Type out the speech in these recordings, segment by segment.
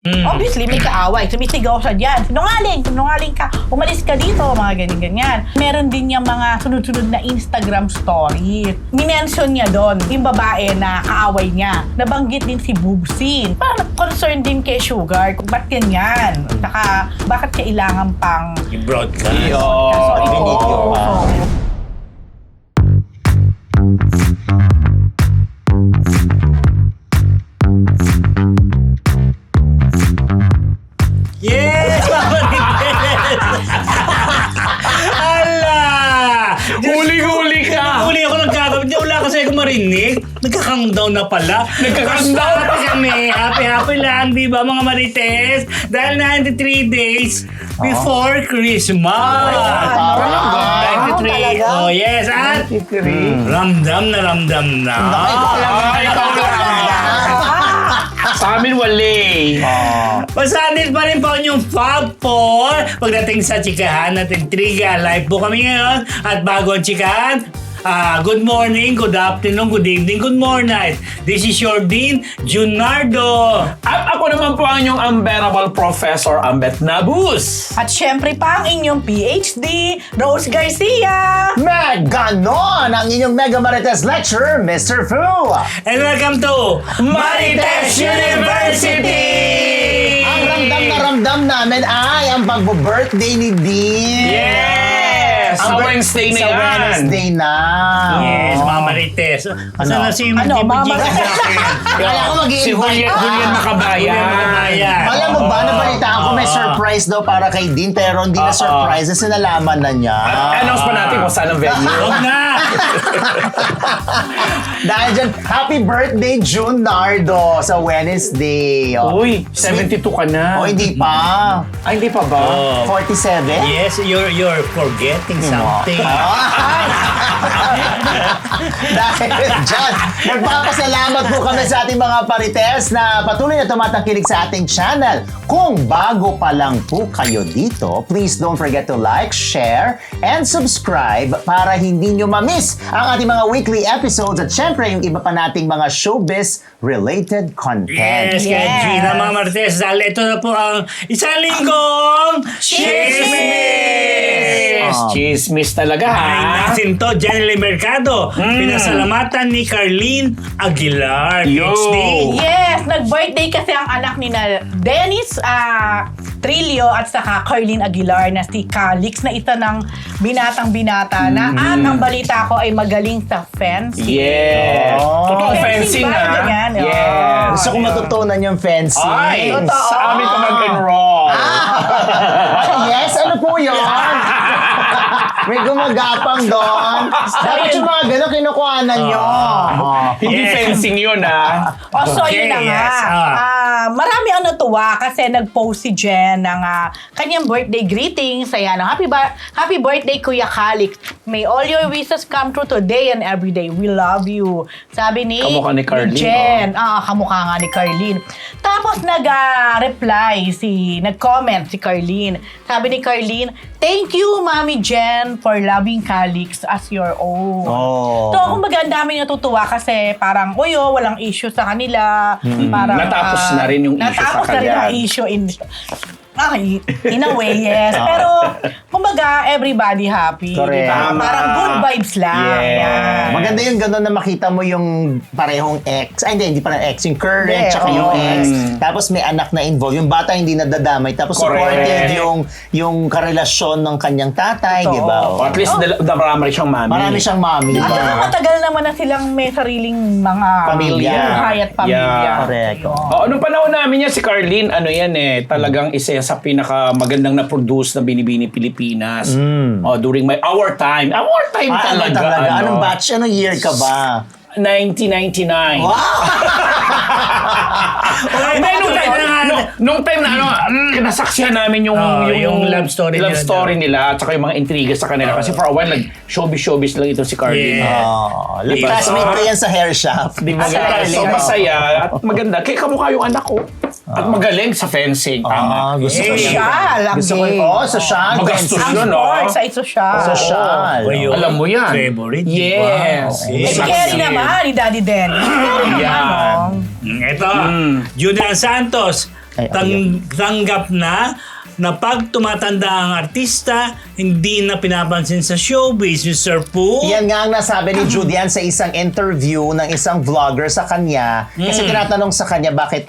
Obviously, may kaaway. Sumisigaw siya dyan. Sinungaling ka. Umalis ka dito. Mga ganyan-ganyan. Meron din niyang mga sunod-sunod na Instagram stories. Minention niya doon yung babae na kaaway niya. Nabanggit din si Boobsy. Parang concerned din kay Sugar kung ba't ganyan. Saka, bakit kailangan pang I-broadcast. Video pa. Yes! Ala! Huli-huli ka! Huli ako nagkakabit. Wala kasi ako marinig. Nagka-countdown na pala. Nagka-countdown pa kami. Happy lang, di ba mga Marites? Dahil 93 days before Christmas. 93. Oh, yes. At ramdam na. Sa amin, wali. Pasanin pa rin po yung Fab 4 pagdating sa chikahan at intriga. Live po kami ngayon at bago ang chikahan, good morning, good afternoon, good evening, good morning. This is your Dean, Junardo. At ako naman po ang inyong unbearable Professor Ambet Nabus. At syempre pa ang inyong PhD, Rose Garcia. Ganon ang inyong Mega Marites Lecturer, Mr. Fu. And welcome to Marites University! Ang ramdam na ramdam namin ay ang pagbo-birthday ni Dean. Yes! Sa Wednesday na Sa yan. Wednesday na. Yes, mga Marites. Saan na si Ano, Tipo mga G? Kaya ko Si mag-i-invite. Julian Makabayan. Alam mo ba, nabalitaan ko may surprise daw para kay Dean pero hindi na surprise kasi nalaman na niya. Announce pa natin kung saan ang venue. Huwag na! Dahil dyan, happy birthday Junardo sa Wednesday. Uy, 72 ka na. O hindi pa. Ay, hindi pa ba? 47? Yes, you're forgetting something. Dahil dyan, magpapasalamat po kami sa ating mga parites na patuloy na tumatangkilig sa ating channel. Kung bago pa lang po kayo dito, please don't forget to like, share, and subscribe para hindi nyo ma-miss ang ating mga weekly episodes at syempre yung iba pa nating mga showbiz-related content. Yes, kaya Gina, mga Marites, dahil ito na po ang isang linggong Chismis! Chismis talaga, ha? Ay, natin to, Jenny Mercado. Pinasalamatan ni Carlene Aguilar. Yo! PhD. Yes, nag-birthday kasi ang anak ni na Dennis Trillo at saka Carlene Aguilar na si Calix na isa ng binatang-binata na at ang balita ko ay magaling sa fencing. Yes. Totoo fencing, ba? ha? Ganyan, Yes. Gusto ko matutunan yung fencing. Ay, Totoo. sa amin ka mag-enroll. Yes, ano po yun? May gumagapang doon. Dapat yung mga gano'n kinukuhanan nyo. Hindi Yes. fencing yun, ha? So Okay, yun na nga. yes. Marami ang natuwa kasi nag-post si Jen ng kanyang birthday greetings. Ayan, happy birthday Kuya Calix. May all your wishes come true today and every day. We love you. Sabi ni Kamukha ni Carlene, Jen. Kamukha nga ni Carlene. Tapos nag-comment si Carlene. Sabi ni Carlene, thank you, Mami Jen, for loving Calix as your own. Oh. So, kumbaga, ang dami natutuwa kasi parang, walang issue sa kanila. Parang, Natapos na rin yung issue sa natapos na rin kanila. ang issue in a way, yes. Pero, kumbaga, everybody happy. Correct. Diba? Tama. Parang good vibes lang. Yes. Yan. Maganda yung gano'n na makita mo yung parehong ex. Ay, hindi parang ex. Yung current, Yeah, tsaka yung oo. ex. Tapos may anak na involved. Yung bata hindi nadadamay. Tapos Correct. supportive yung karelasyon ng kanyang tatay, Totoo. di ba? O at least marami siyang mami. Marami siyang mami. At saka matagal naman na silang may sariling mga Pamilya. buhay at pamilya. Yeah. Correct. Nung panahon namin yan, si Carlene, talagang isa yan sa pinakamagandang na-produce na Binibini Pilipinas. During our time. Our time talaga. Anong batch? Anong year ka ba? 1999. Wow! Hindi, nung time na nasaksihan namin yung love story nila. love story nila at saka yung mga intriga sa kanila. Kasi for a while, showbiz lang ito si Carlene. Yeah. Diba? Classmate ko yan sa hair shop. Di ba? So, masaya at maganda. Kaya kamukha yung anak ko. At magaling sa fencing. Tama. Gusto ko yun. Social, ang Gusto ko game. yun. Social. Magastos fencing. yun, no? Sports ay social. Social. Alam mo yan. Favorite. Yes. Wow. Eh, si Kelly naman, ni Daddy Dennis. Kelly naman, Yan. no? Ito, Julian Santos. tanggap na pag tumatanda ang artista, hindi na pinapansin sa showbiz, Mr. Poo. Yan nga ang nasabi ni Judian sa isang interview ng isang vlogger sa kanya. Kasi tinatanong sa kanya bakit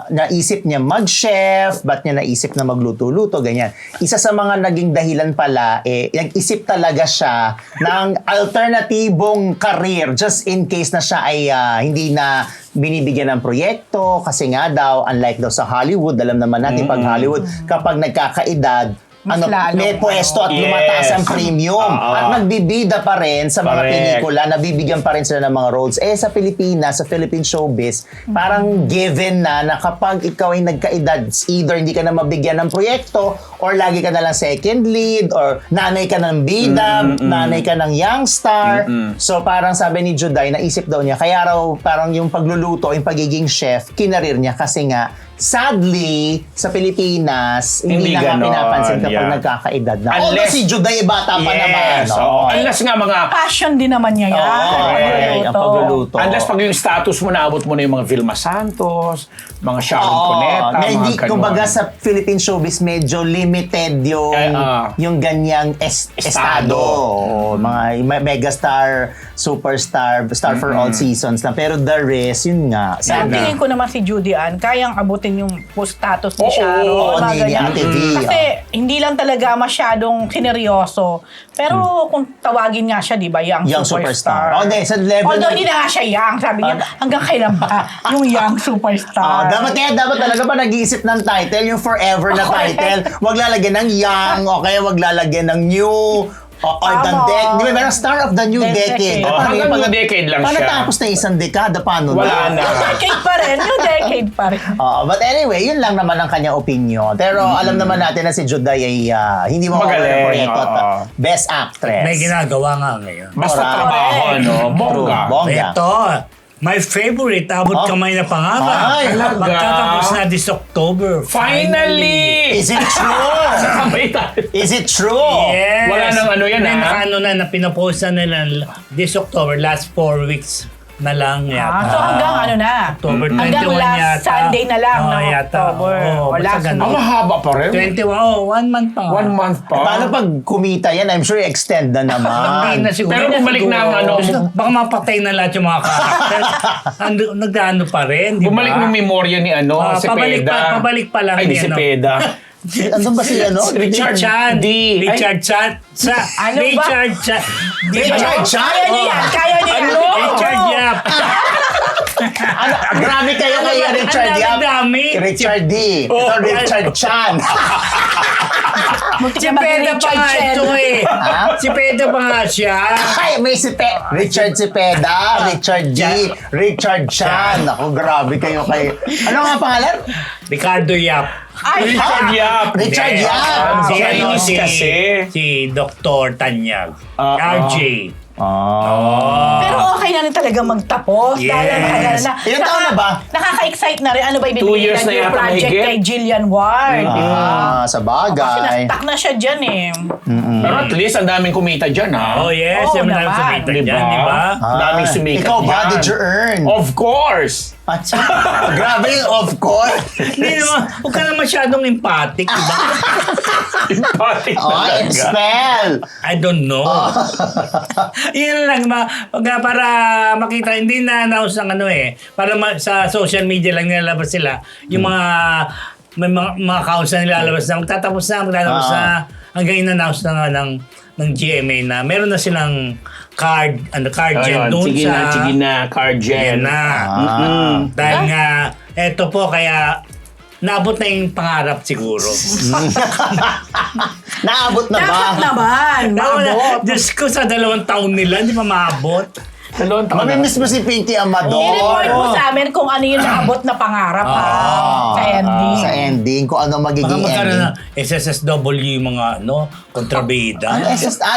naisip niya mag-chef, ba't niya naisip na magluto-luto, ganyan. Isa sa mga naging dahilan pala, nag-isip talaga siya ng alternatibong career just in case na siya ay hindi na binibigyan ng proyekto kasi nga daw, unlike daw sa Hollywood, alam naman natin pag Hollywood, kapag nagkakaedad, Mas lalo. may pwesto at lumataas ang premium. At nagbibida pa rin sa mga Correct. pelikula, nabibigyan pa rin sila ng mga roles. Sa Pilipinas, sa Philippine showbiz, parang given na kapag ikaw ay nagkaedad, either hindi ka na mabigyan ng proyekto or lagi ka na lang second lead or nanay ka ng bida, nanay ka ng young star. So parang sabi ni Juday, naisip daw niya, kaya raw parang yung pagluluto, yung pagiging chef, kinarir niya kasi nga sadly, sa Pilipinas, hindi na nga ganon, pinapansin kapag yeah. nagkakaedad na. Unless- Although si Juday, bata pa naman. No? oo. Unless nga mga... Passion din naman niya yan. Correct. Ang pagluluto. Unless pag yung status mo, naabot mo na yung mga Vilma Santos, mga Sharon Cuneta, na hindi, mga ganun. kumbaga sa Philippine showbiz, medyo limited yung ganyang estado. Mga megastar, superstar, star for all seasons lang. Pero the rest, yun nga. Sa tingin ko naman si Judy Ann, kayang abutin yung status ni Oo, Sharon. mga ni ganyan. Ate V, Kasi hindi lang talaga masyadong sineryoso. Pero kung tawagin nga siya, di ba, young superstar. Hindi, sa level Although hindi na nga siya young. Sabi niya, hanggang kailan ba yung young superstar? dapat talaga pa nag-iisip ng title, yung forever na Correct. title. Wag lalagyan ng young, o kaya wag lalagyan ng new, or the Tama. decade. Di ba, merong star of the new decade. Decade. Hanggang new decade lang paano siya. tapos na isang dekada? Paano Wala na. Yung decade pa rin. Yung decade pa rin. But anyway, yun lang naman ang kanyang opinion. Pero alam naman natin na si Juday ay hindi mo Magaling, proyekto at oo. best actress. May ginagawa nga ngayon. Basta Correct. trabaho, no? Bongga. Bongga. Ito, my favorite, abot kamay na pangarap. Ay, talaga? Magtatapos na this October. Finally! Is it true? Sabay tayo. Is it true? Yes. Wala nang ano yan, May ha? nakaano na pinapost na nila this October, last 4 weeks na lang yata. So hanggang ano na? October 21 Hanggang last yata. Sunday na lang ng yata. October. Oo, O basta last ganun. Ang mahaba pa rin. 21, 1 month pa. 1 month pa. Paano pag kumita yan? I'm sure extend na Hindi naman. na siguro. Pero bumalik na ang ano, Baka mapatay na lahat yung mga karakter. Nagdaano pa rin, di ba? bumalik ng memorya ni ano, si Peda. pabalik pa lang Ay, di ni si ano. Peda. Ano ba si ano? Richard Chan. D. Richard Chan. Ano ba? Richard Chan. Di ba? Richard Chan? Kaya niya yan. Kaya niya yan. Ano? Richard Yap. Grabe kayo kay Richard Ang Yap. dami. Richard D. Ito Richard Chan. Si Peda pa nga ito eh. Ha? Si Peda pa nga siya. Ay, may Richard Cepeda, Richard G, Richard Chan. Ako, grabe kayo kay... Ano nga pangalan? Ricardo Yap. Ay, Richard Yap. Richard Hindi. Yap. Si ano, Chinese kasi. si Dr. Tanyag. RJ. pero okay na rin talaga magtapos. Yes. Dahil matagal na. Ilang taon na ba? Nakaka-excite na rin. Ano ba 2 ibibigay years na yung yata project mahigit. kay Jillian Ward? di ba? Sa Kasi bagay. nastak na siya dyan eh. Pero at least, ang daming kumita dyan, ha? Oh yes, Oo yung mga naman. kumita Diba? dyan, di ba? Daming sumikat Ikaw ba? yan. Did you earn? Of course! Grabe yung of course. Hindi naman, huwag ka na masyadong empathic, di ba? Empathic talaga. Expel. I don't know. Yun lang, para makita, hindi na-announce ng ano eh. Para sa social media lang nilalabas sila. Yung may mga accounts na nilalabas na magtatapos na, hanggang in-announce na nga ng GMA na meron na silang card gen Ayun, doon sige na, card gen. Yan na. Dahil nga, eto po, kaya naabot na yung pangarap siguro. Naabot na ba? Dapat naman. Maabot. Diyos ko, sa 2 taon nila, hindi pa maabot. Dalawang taon na. Mamimiss mo si Pinky I-report Amador. mo sa amin kung ano yung naabot na pangarap ha. Sa ending. Sa ending, kung ano Baka magiging magkaroon ending. na SSSW yung mga kontrabida.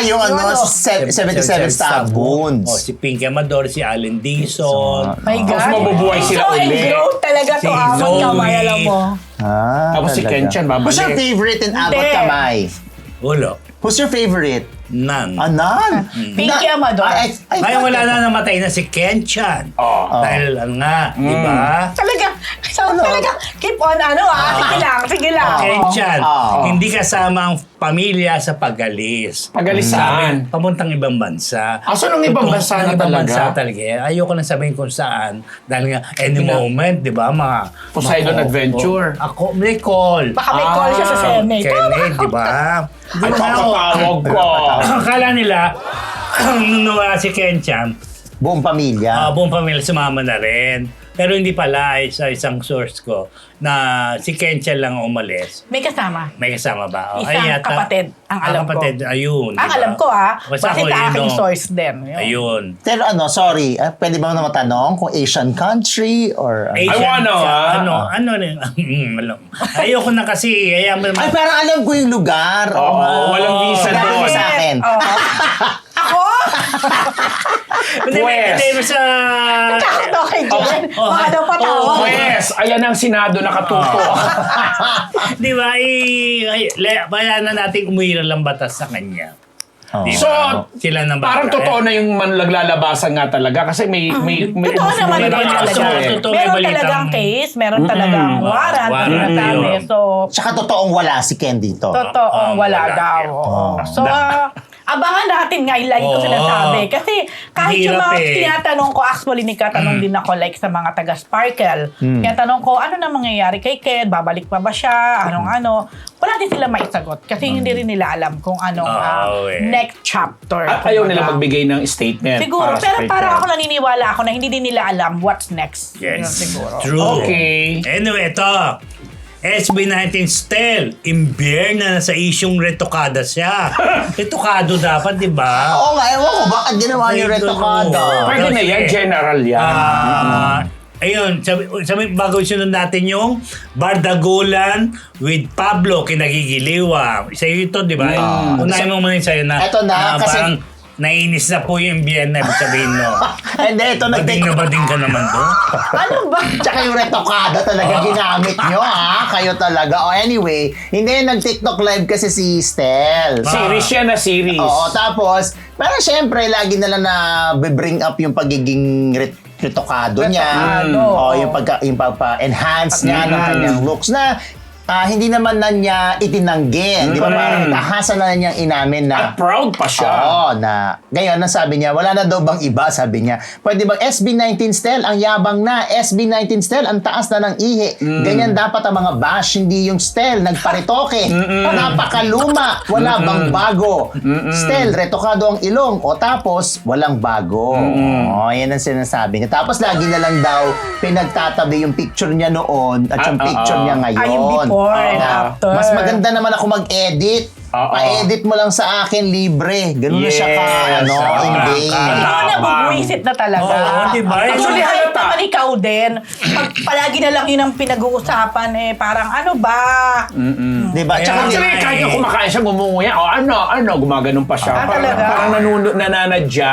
Yung ano, 77 stab wounds. Oh, si Pinky Amador, si Allen Dizon. My God. Tapos mabubuhay sila so uli. engrow talaga to Si Abot Zoe. Kamay, alam mo. Tapos si talaga. Kenchan, babalik. Who's your favorite in Abot Hindi. Kamay? Wala. Who's your favorite? None. Anan? Pinky Amador. Ngayon wala na namatay na si Ken Chan. Oh. Dahil ano nga, di ba? Talaga, sa Talaga, keep on, sige lang. Kenchan, Oh. hindi kasama ang pamilya sa pag-alis. Pag-alisan. Sabi, papuntang ibang bansa. Saan ang ibang bansa na Ibang talaga? bansa talaga. Ayoko na sabihin kung saan. Dahil nga, any moment, di ba, mga... Poseidon Adventure. Ako, may call. Baka may call siya sa Senate. Kenneth, di ba? Ay, papatawag ko. Akala nila, nung nawala si Kenchan, Buong pamilya. buong pamilya sumama na rin. Pero hindi pala, sa isang source ko, na si Kenchan lang umalis. May kasama. May kasama ba? Isang kapatid, ang alam ko. kapatid, ayun. Ang alam ko Basta bakit ako, aking yun, source din. Yun. Ayun. Pero sorry, pwede ba naman matanong kung Asian country or... Asian, I wanna, ano rin. Ayoko na kasi. Ay, parang alam ko yung lugar. Oo, walang visa Sabi mo doon. sa akin. Ako? Pwes. Hindi, sa... Takot ako kay Jen. Baka daw patawag. Pwes, ayan ang Senado nakatuto. Di ba, bayan na natin umuwiran lang batas sa kanya. Oh. Di So, ba? Sila nang parang totoo na yung manlaglalabasan nga talaga kasi may Totoo naman may din balita. talaga. Totoo, may Meron balitang- talagang case, meron talagang warrant na warrant sinasabi. yun. So, Tsaka totoong wala si Ken dito. totoong wala wala daw. yan. Oo. So, abangan natin nga, lagi ko Oo. sinasabi. Kasi kahit yung Hirap mga tinatanong ko, actually, nagkatanong din ako like sa mga taga-Sparkle. Tinatanong ko, ano na mangyayari kay Ken? Babalik pa ba siya? Anong-ano? Wala din sila maisagot. Kasi hindi rin nila alam kung anong next chapter. At ayaw nila Kumbaga. magbigay ng statement. Siguro, para sa pero kay parang Ken. ako naniniwala ako na hindi din nila alam what's next. Yun Yes, siguro. true. Okay. Anyway, ito. SB19 Stel, imbyer na sa isyong retokada siya. Retokado dapat, di ba? Oo nga, ewan ko, bakit ginawa niyo Ay, retokada? oo. Pwede na yan, general yan. Ayun, sabi bago sunod natin yung Bardagulan with Pablo Kinagigiliwa. Isa ito, di ba? Unahin mo muna yung sa'yo na, Eto na, kasi- parang nainis na po yung Vienna, ibig sabihin mo. Hindi, ito Bading na bading ka naman to. Ano ba? Tsaka yung retokada talaga ginamit nyo, Kayo talaga. Anyway, hindi, nag-TikTok live kasi si Stel. Series yan na series. Oo, tapos, parang syempre, lagi na lang na bring up yung pagiging retokado niya. Retokado. Yung pagpa-enhance niya ng kanyang looks na hindi naman na niya itinanggi. Di ba? Parang tahasa na niyang inamin na At proud pa siya. Oo, na ngayon, sabi niya, wala na daw bang iba, sabi niya. Pwede bang SB19 Stel, ang yabang na. SB19 Stel, ang taas na ng ihi. Ganyan dapat ang mga bash, hindi yung Stel, nagparitoke. Napakaluma, wala bang bago. Stel, retokado ang ilong. O tapos, walang bago. Yan ang sinasabi niya. Tapos lagi na lang daw, pinagtatabi yung picture niya noon at yung picture niya ngayon. Ay, yung before and after. Mas maganda naman ako mag-edit. Oo. Pa-edit mo lang sa akin, libre. Ganun na siya ka, Yes. engage. Ikaw na bubwisit na talaga. Oo, di ba? Actually, Actually, kahit halata. naman ikaw din, pag palagi na lang yun ang pinag-uusapan parang ano ba? Di ba? Tsaka, Actually, kahit na kumakain siya, gumunguya. O gumaganon pa siya. Talaga? Parang nananadya.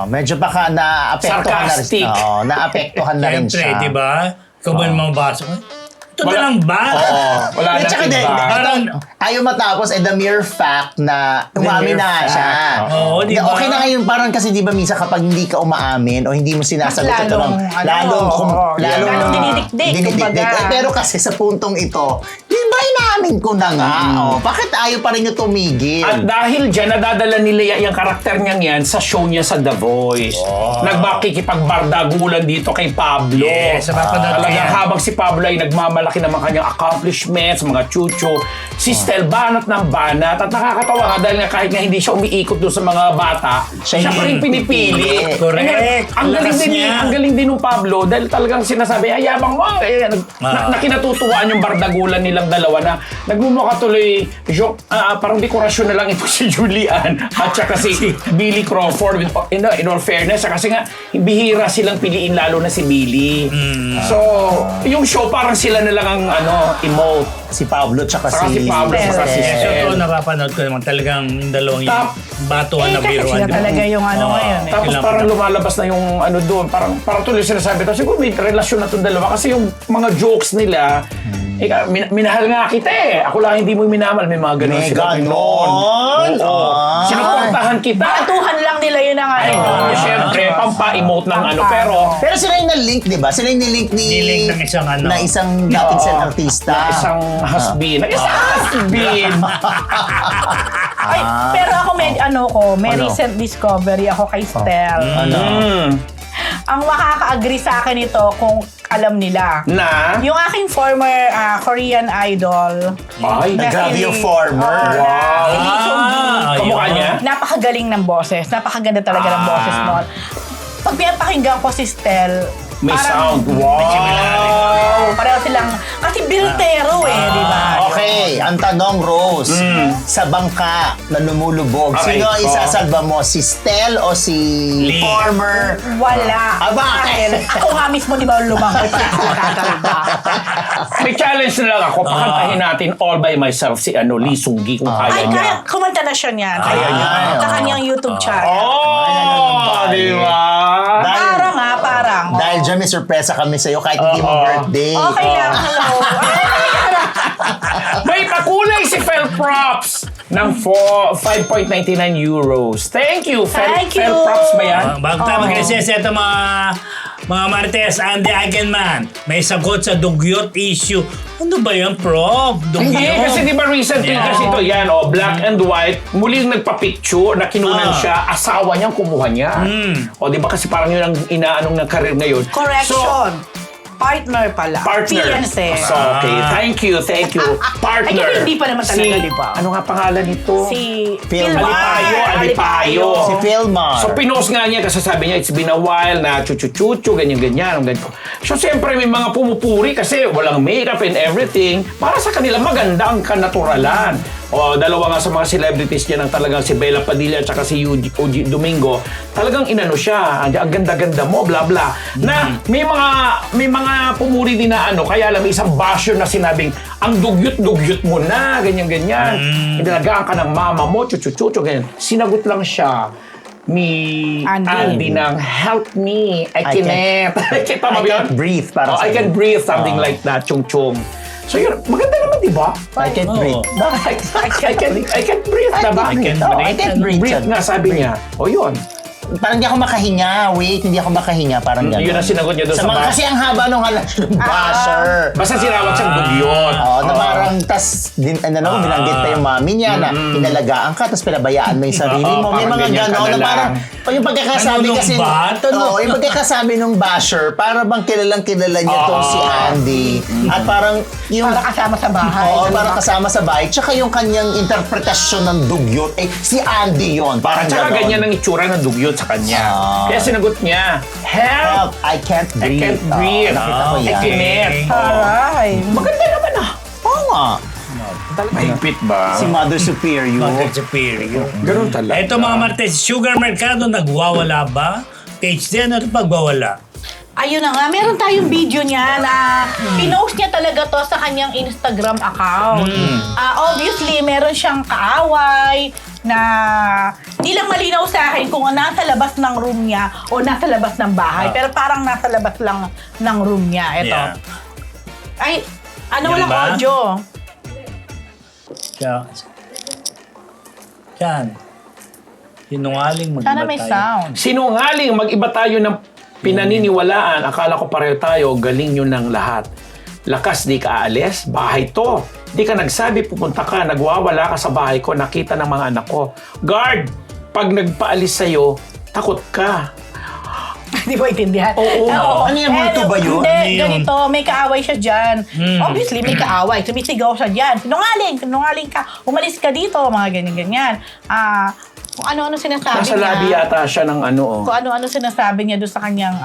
medyo baka naapektuhan na rin. Sarcastic. Naapektuhan na rin Siyempre, siya. di ba? Ikaw ba yung mabasa? Ito na Wala- lang ba? Wala At na saka iba. Parang- ayaw matapos, the mere fact na umamin mere na fact. siya. Oo, di ba? Okay na ngayon, parang kasi di ba minsan kapag hindi ka umaamin o hindi mo sinasagot Mas ito lalong, lalong dinidikdik, kumbaga. Pero kasi sa puntong ito, di ba inamin ko na nga? Bakit ayaw pa rin yung tumigil? At dahil dyan, nadadala nila yung karakter niyang yan sa show niya sa The Voice. Nagmakikipagbardagulan dito kay Pablo. Yes, napapanood ko Talagang yan. habang si Pablo ay nagmamalaki ng mga kanyang accomplishments, mga chucho, si Stel banat ng banat. At nakakatawa nga dahil nga kahit nga hindi siya umiikot doon sa mga bata, siya pa rin pinipili. Correct. Ang galing Lakas din niya. ang galing din ng Pablo dahil talagang sinasabi, ay yabang mo. Na kinatutuwaan yung bardagulan nilang dalawa na nagmumukha tuloy parang dekorasyon na lang ito si Julian at saka si Billy Crawford in all fairness kasi nga bihira silang piliin lalo na si Billy. So, yung show parang sila na lang ang emote. Si Pablo tsaka Saka si Pablo, Stel. saka si Yes, Stel. ito napapanood ko naman talagang yung dalawang yung batuan na kasi biruan. sila talaga yung ngayon. Tapos Sila parang pa- lumalabas na yung doon. Parang tuloy sinasabi. Tapos siguro may relasyon na itong dalawa. Kasi yung mga jokes nila, Ikaw, minahal nga kita eh. Ako lang hindi mo minamahal. May mga ganun May sila. ganon? Oo. Ah. Sinuportahan kita. Batuhan lang nila yun ang ano. Siyempre, pampa-emote ng ano. Pero Sila yung na-link, di ba? Sila yung nilink ni... Nilink ng isang ano. Na isang dating Oo. artista. isang has-been. Isang has-been. Ay, pero ako may Ano? recent discovery ako kay Stel. Ano? Ang makaka-agree sa akin ito kung alam nila. Na? Yung aking former Korean idol. Ay, na grabe si- yung former. Oo, na si Lee Seung-gi. Kamukha niya? Napakagaling ng boses. Napakaganda talaga ng boses mo. Pag pinapakinggan ko si Stel, May parang- sound. Wow! Pareho silang, kasi biltero di ba? Okay, ang tanong, Rose, sa bangka na lumulubog, Aray sino ang ko. isasalba mo? Si Stel o si Lee. former? Wala. Ah, bakit? Dahil ako nga mismo, di ba, lumangoy pa ako tatalba. May challenge na lang ako. Pakantahin natin all by myself si Lee Seung-gi kung kaya Ay, niya. kaya, kumanta na siya niyan. Kaya niya. Sa kanyang YouTube channel. Oh! Di ba? Parang. Dahil dyan may sorpresa kami sa'yo kahit hindi mo birthday. Okay lang, hello. May pakulay si Fel Props ng 5.99 euros. Thank you, Thank you. Fel Props ba yan? Bago tayo mag-recess, ito mga Marites, Andy Eigenman, may sagot sa dugyot issue. Ano ba yan, Prof? Dugyot? Hindi, kasi di ba recently Yeah. kasi ito yan, black and white, muling nagpa-picture na kinunan siya, asawa niyang kumuha niya. O di ba kasi parang yun ang inaanong ng career ngayon. Correction. Partner pala. Partner. Fiancé. So, okay. Thank you. Partner. Ay, hindi pa naman talaga, di ba? Ano nga pangalan nito? Si Phil Alipayo. Si Philmar. So, pinost nga niya kasi sabi niya, it's been a while na chuchu-chuchu, ganyan-ganyan. So, siyempre may mga pumupuri kasi walang makeup and everything. Para sa kanila, maganda ang kanaturalan. O, dalawa nga sa mga celebrities niya ng talagang si Bella Padilla at saka si Uji Domingo. Talagang inano siya, ang ganda-ganda mo, bla bla. Na may mga pumuri din na kaya alam, isang basher na sinabing, ang dugyot-dugyot mo na, ganyan-ganyan. Inalagaan ka ng mama mo, chuchu-chuchu, ganyan. Sinagot lang siya ni Andy ng, help me, I can't. Kita mo I yun? can't breathe. Parang I can breathe, something like that, chung-chung. So yun, maganda naman, di ba? I can't breathe. I can't breathe, diba? I can Oh, breathe. I can't breathe. Breathe nga, sabi niya. O yun. Parang hindi ako makahinga. Wait, hindi ako makahinga. Parang gano'n. Yun ang sinagot niya doon sa mga, bus. kasi ang haba nung halas ng basher. Basta sinawag siyang dugyot. Oo, na parang, tas, binanggit pa yung mami niya na pinalagaan ka, tas pinabayaan mo yung sarili mo. May parang mga ganyan ka gano'n na na parang, lang. yung pagkakasabi Ano kasi, nung bat? oo, yung pagkakasabi nung basher, para bang kilalang kilala niya tong si Andy. At parang, yung, para kasama sa bahay. oo, parang kasama sa bahay. Tsaka yung kanyang interpretasyon ng dugyot, si Andy yon. Parang Tsaka gano'n. ganyan ang itsura ng dugyot sa kanya. Kaya sinagot niya, Help, help! I can't I breathe. can't breathe. Nakita ko I yan. can't. Aray. Maganda naman Oo nga. Mahigpit ba? Si Mother Superior. Mother Superior. Ganun talaga. Ito mga Marites, Sugar Mercado, nagwawala ba? Page din, ano pagwawala? Ayun na nga, meron tayong video niya na pinost niya talaga to sa kanyang Instagram account. Obviously, meron siyang kaaway na di lang malinaw sa akin kung nasa labas ng room niya o nasa labas ng bahay. Pero parang nasa labas lang ng room niya. Ito. Yeah. Ay, Yan walang ba? audio. Yan. Sinungaling mag-iba Sana may tayo. sound. Sinungaling, mag-iba tayo ng pinaniniwalaan. Akala ko pareho tayo, galing yun ng lahat. Lakas, di ka aalis, bahay to. Di ka nagsabi, pupunta ka, nagwawala ka sa bahay ko, nakita ng mga anak ko. Guard, pag nagpaalis sa'yo, takot ka. Di ba intindihan? Oo. Ano yung multo ba yun? Hindi, Ano yun? ganito. May kaaway siya dyan. Obviously, may kaaway. Sumisigaw siya dyan. Sinungaling ka. Umalis ka dito. Mga ganyan-ganyan. Kung ano-ano sinasabi Nasa niya. labi yata siya ng Kung ano-ano sinasabi niya doon sa kanyang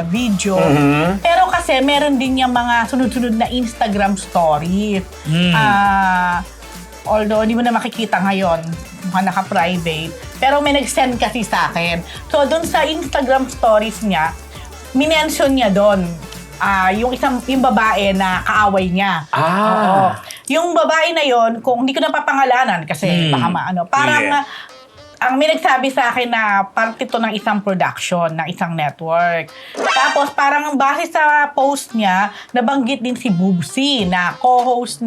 video. Pero kasi meron din niyang mga sunod-sunod na Instagram stories. Although, hindi mo na makikita ngayon. Mukhang naka-private. Pero may nag-send kasi sa akin. So, doon sa Instagram stories niya, minention niya doon yung babae na kaaway niya. Oo. Yung babae na yon, kung hindi ko napapangalanan kasi baka parang Yeah. ang may nagsabi sa akin na parte to ng isang production, ng isang network. Tapos parang ang base sa post niya, nabanggit din si Boobsy na co-host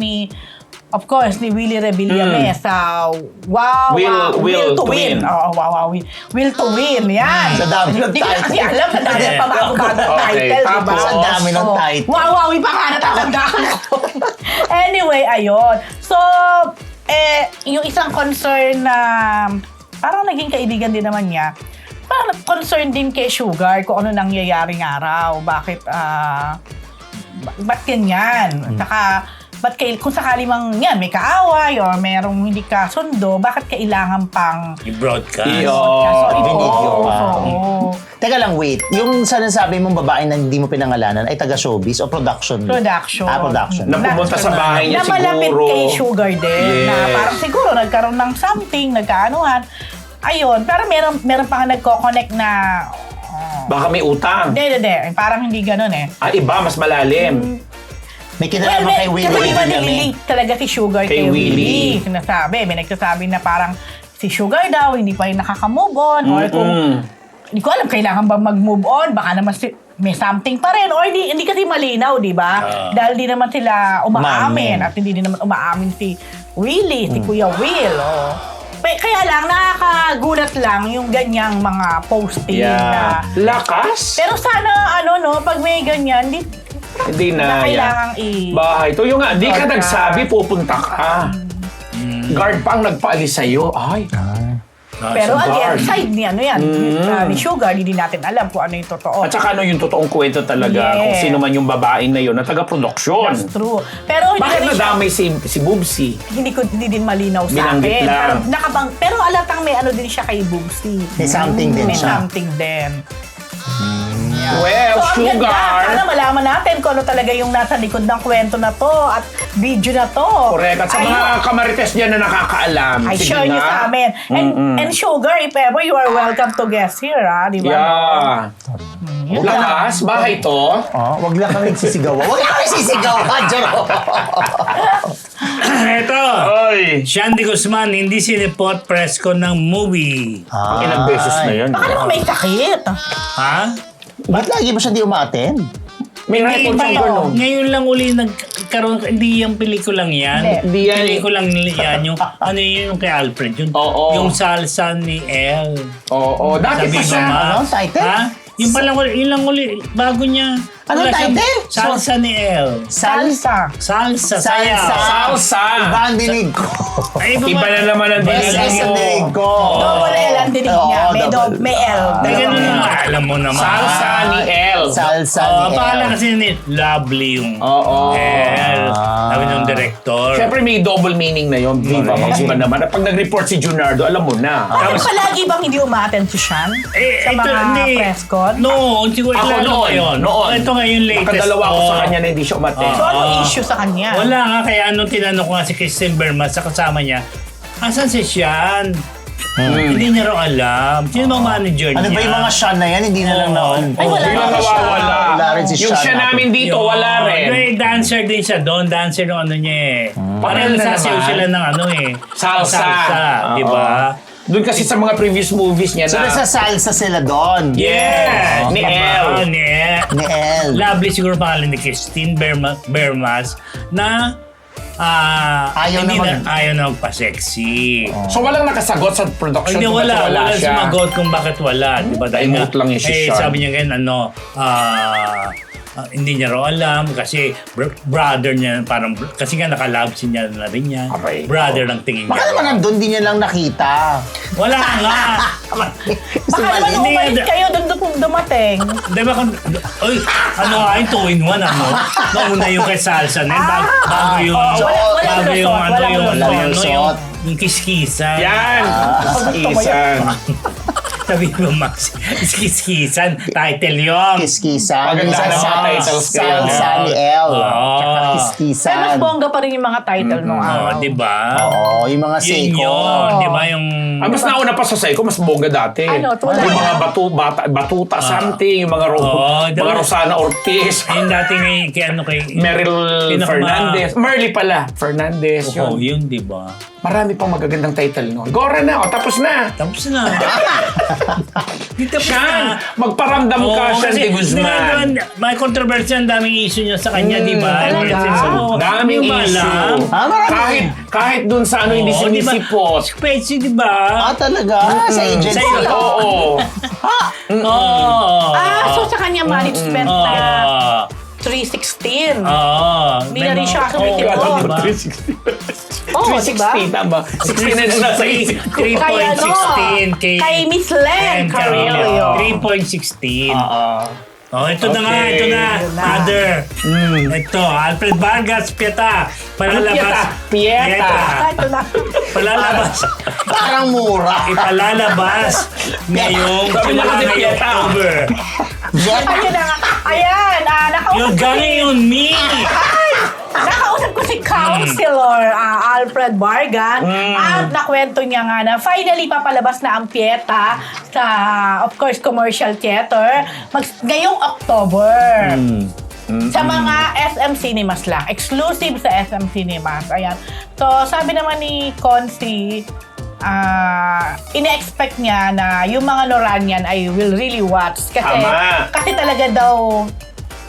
of course, ni Willie Rebillame sa Will to Win. Oo, wow. Will to Win. Yan. Sa dami ng Hindi ko na kasi title. alam, sa dami pa bago-bago Okay, title, tapos, diba? sa dami ng Oo. title. Wow, pa ka natatandaan ko. Anyway, ayun. So, yung isang concern na parang naging kaibigan din naman niya, parang concern din kay Sugar kung ano nangyayaring araw. Bakit, ba't ganyan? Saka, kung sakali mang yan, may kaaway or merong hindi kasundo, bakit kailangan pang I-broadcast. Binidyo pa. Oo. Teka lang, wait. Yung sinasabi mong babae na hindi mo pinangalanan ay taga-showbiz o production? Production. Production. Na pumunta sa bahay niya na malapit siguro. kay Sugar din. Yes. Na parang siguro nagkaroon ng something, nagkaanuhan. Ayun, pero meron pa nga nagko-connect na... Baka may utang. Hindi. Parang hindi ganun eh. Iba, mas malalim. May kinalaman kay Willie kasi iba Rebillame. nililink talaga si Sugar Kay kay Willie. Willie. Sinasabi, may nagsasabi na parang si Sugar daw, hindi pa rin nakaka-move on. Or kung, hindi ko alam, kailangan ba mag-move on? Baka naman may something pa rin. Or hindi kasi malinaw, di ba? Dahil di naman sila umaamin. At hindi din naman umaamin si Willie, si Kuya Will. Oh. Kaya lang, nakakagulat lang yung ganyang mga posting na... Lakas? Pero sana, pag may ganyan, Hindi na na. kailangang Bahay. Ito yung nga, di ka Podcast. nagsabi, pupunta ka. Guard pa ang nagpaalis sa'yo. Ay. Pero sa again, guard. side ni ni Sugar, hindi natin alam kung ano yung totoo. At saka ano yung totoong kwento talaga, Yeah. kung sino man yung babaeng na yun na taga-produksyon. That's true. Pero hindi Bakit rin siya- nadamay si Boobsy? hindi din malinaw sa Binanggit akin. lang. Pero alatang may ano din siya kay Boobsy. May something din May siya. something din. Well, So, ang ganda. Sugar. Sana malaman natin kung ano talaga yung nasa likod ng kwento na to at video na to. Correct. At sa mga kamarites dyan na nakakaalam. I sige share nyo na. sa amin. And Sugar, if ever, you are welcome to guest here, di ba? Yeah. Lakas, bahay to. Wag lang kami nagsisigawan. Wag lang kami nagsisigawan, Jero. Ito. Oy. Shandy Guzman, hindi sinipot press ko ng movie. Ilang beses na yun. Baka naman may sakit. Ha? Ba't lagi mo siya di umaten? May report Hindi, siyang ganun. ngayon lang uli nagkaroon, hindi yung pelikulang yan. Hindi yan. Pelikulang yan, yung ano yun yung kay Alfred, yun, Oo. yung salsa ni Elle. Oo. Dati pa Sabi siya. mo, ma. Ano, title? Ha? Yung palang uli, yun lang uli, bago niya. Anong Wala siyang- title? Salsa ni Elle. Salsa. Salsa, Salsa. sayaw. Salsa. Iba ang dinig ko. Ay, Iba na naman ang SS ang dinig ko. Double L ang dinig niya. May L. Ay, ganun yung alam mo naman. Salsa ni Elle. Salsa Oh, ni pangalan Elle. kasi ni Lovely yung Oo. Elle. Sabi ng director. Siyempre may double meaning na yun. Viva Max ba naman? At pag nag-report si Junardo, alam mo na. Bakit palagi bang hindi umaten si Sean? Sa mga press con? Noon, siguro Ako lalo noon, ngayon. noon. Ito ngayon latest. Nakadalawa ako to. sa kanya na hindi siya umaten. So ano issue sa kanya? Wala nga, kaya anong tinanong ko nga si Kristen Berman sa kasama niya, asan si Sean? Hindi niya raw alam. Sino bang manager niya? Ano ba yung mga Sean na yan? Hindi na lang noon. Ay, wala Biglang na siya. nawawala. Wala rin si Yung Sean siya natin. namin dito, wala rin. May dancer din siya doon. Dancer ng ano niya eh. Parang Paano na nasasayaw naman? sila ng ano eh. Salsa. Di ba? Doon kasi sa mga previous movies niya So, na... nasa salsa sila doon. Yes! Ni Diba? Elle. Ni Elle. Ni Elle. Lovely siguro pangalan ni Christine Bermas na Ayaw hindi na ayaw na magpa-sexy. So walang nakasagot sa production Hindi, kung bakit wala siya. sumagot kung bakit wala. Di ba? Dahil Emote lang yung si Sean. sabi niya ganyan, hindi niya raw alam kasi brother niya, parang, kasi nga nakalove niya na rin yan. Okay. Brother ng tingin niya. Baka naman nandun, di niya lang nakita. Wala nga. Baka naman Hindi, umalis hindi. kayo doon dumating. Di ba kung, uy, ano nga yung 2-in-1, ano? Nauna yung kay Salsa na yun, bago yung, Walang bago yung, lusot, ano, walang yung, lusot. ano, yung kiskisan. Yan! Kiskisan. Sabi mo, Max, kiskisan, title yun. Kiskisan. Maganda Isa na mga sa- titles kaya. Salsa ni Elle. Oo. Tsaka kiskisan. Pero mas bongga pa rin yung mga title nung araw. di ba? Oo, yung mga Yun Seiko. yun, di ba yung... Mas nauna pa sa Seiko, mas bongga dati. Ano, tulad yung mga yan? batuta something, yung mga, mga Rosana Ortiz, Yung dati kay ano kay... Meryl Pinaka- Fernandez. Merly pala. Fernandez. Oo, Yun. yun, di ba? Marami pang magagandang title noon. Gora na. Tapos na. Tapos na. Di tapos Siyan. na. Magparamdam ka, Siyan de Guzman. May controversy, ang daming issue niya sa kanya, di ba? Talaga? Daming issue. Marami. Kahit dun sa ano, hindi sinisipot. Specie, di ba? Talaga? Sa agency? Sa'yo. Oo. Oo. So sa kanya management na Oo. 316. Oo. Hindi na rin siya Oh, sumitipon. God, diba? 360. Oo, 360, tama. 16 na nasa isip ko. Kaya ano, 3.16 kay Miss Len Carrillo. 3.16. Oh, ito na nga, Okay. ito na. Yun na. Mother. Ito, Alfred Vargas, Pieta. Palalabas. Pieta. Ito na. Palalabas. Parang mura. Ipalalabas ngayong Sabi niya kasi Pieta. October. Ayun na nga. Ayan, Yung galing yun, me. nakausap ko si Counselor Alfred Vargas at nakwento niya nga na finally papalabas na ang Pieta sa, of course, commercial theater ngayong October. Sa mga SM Cinemas lang. Exclusive sa SM Cinemas. Ayan. So, sabi naman ni Consi, ine-expect niya na yung mga Noranian ay will really watch. Kasi talaga daw,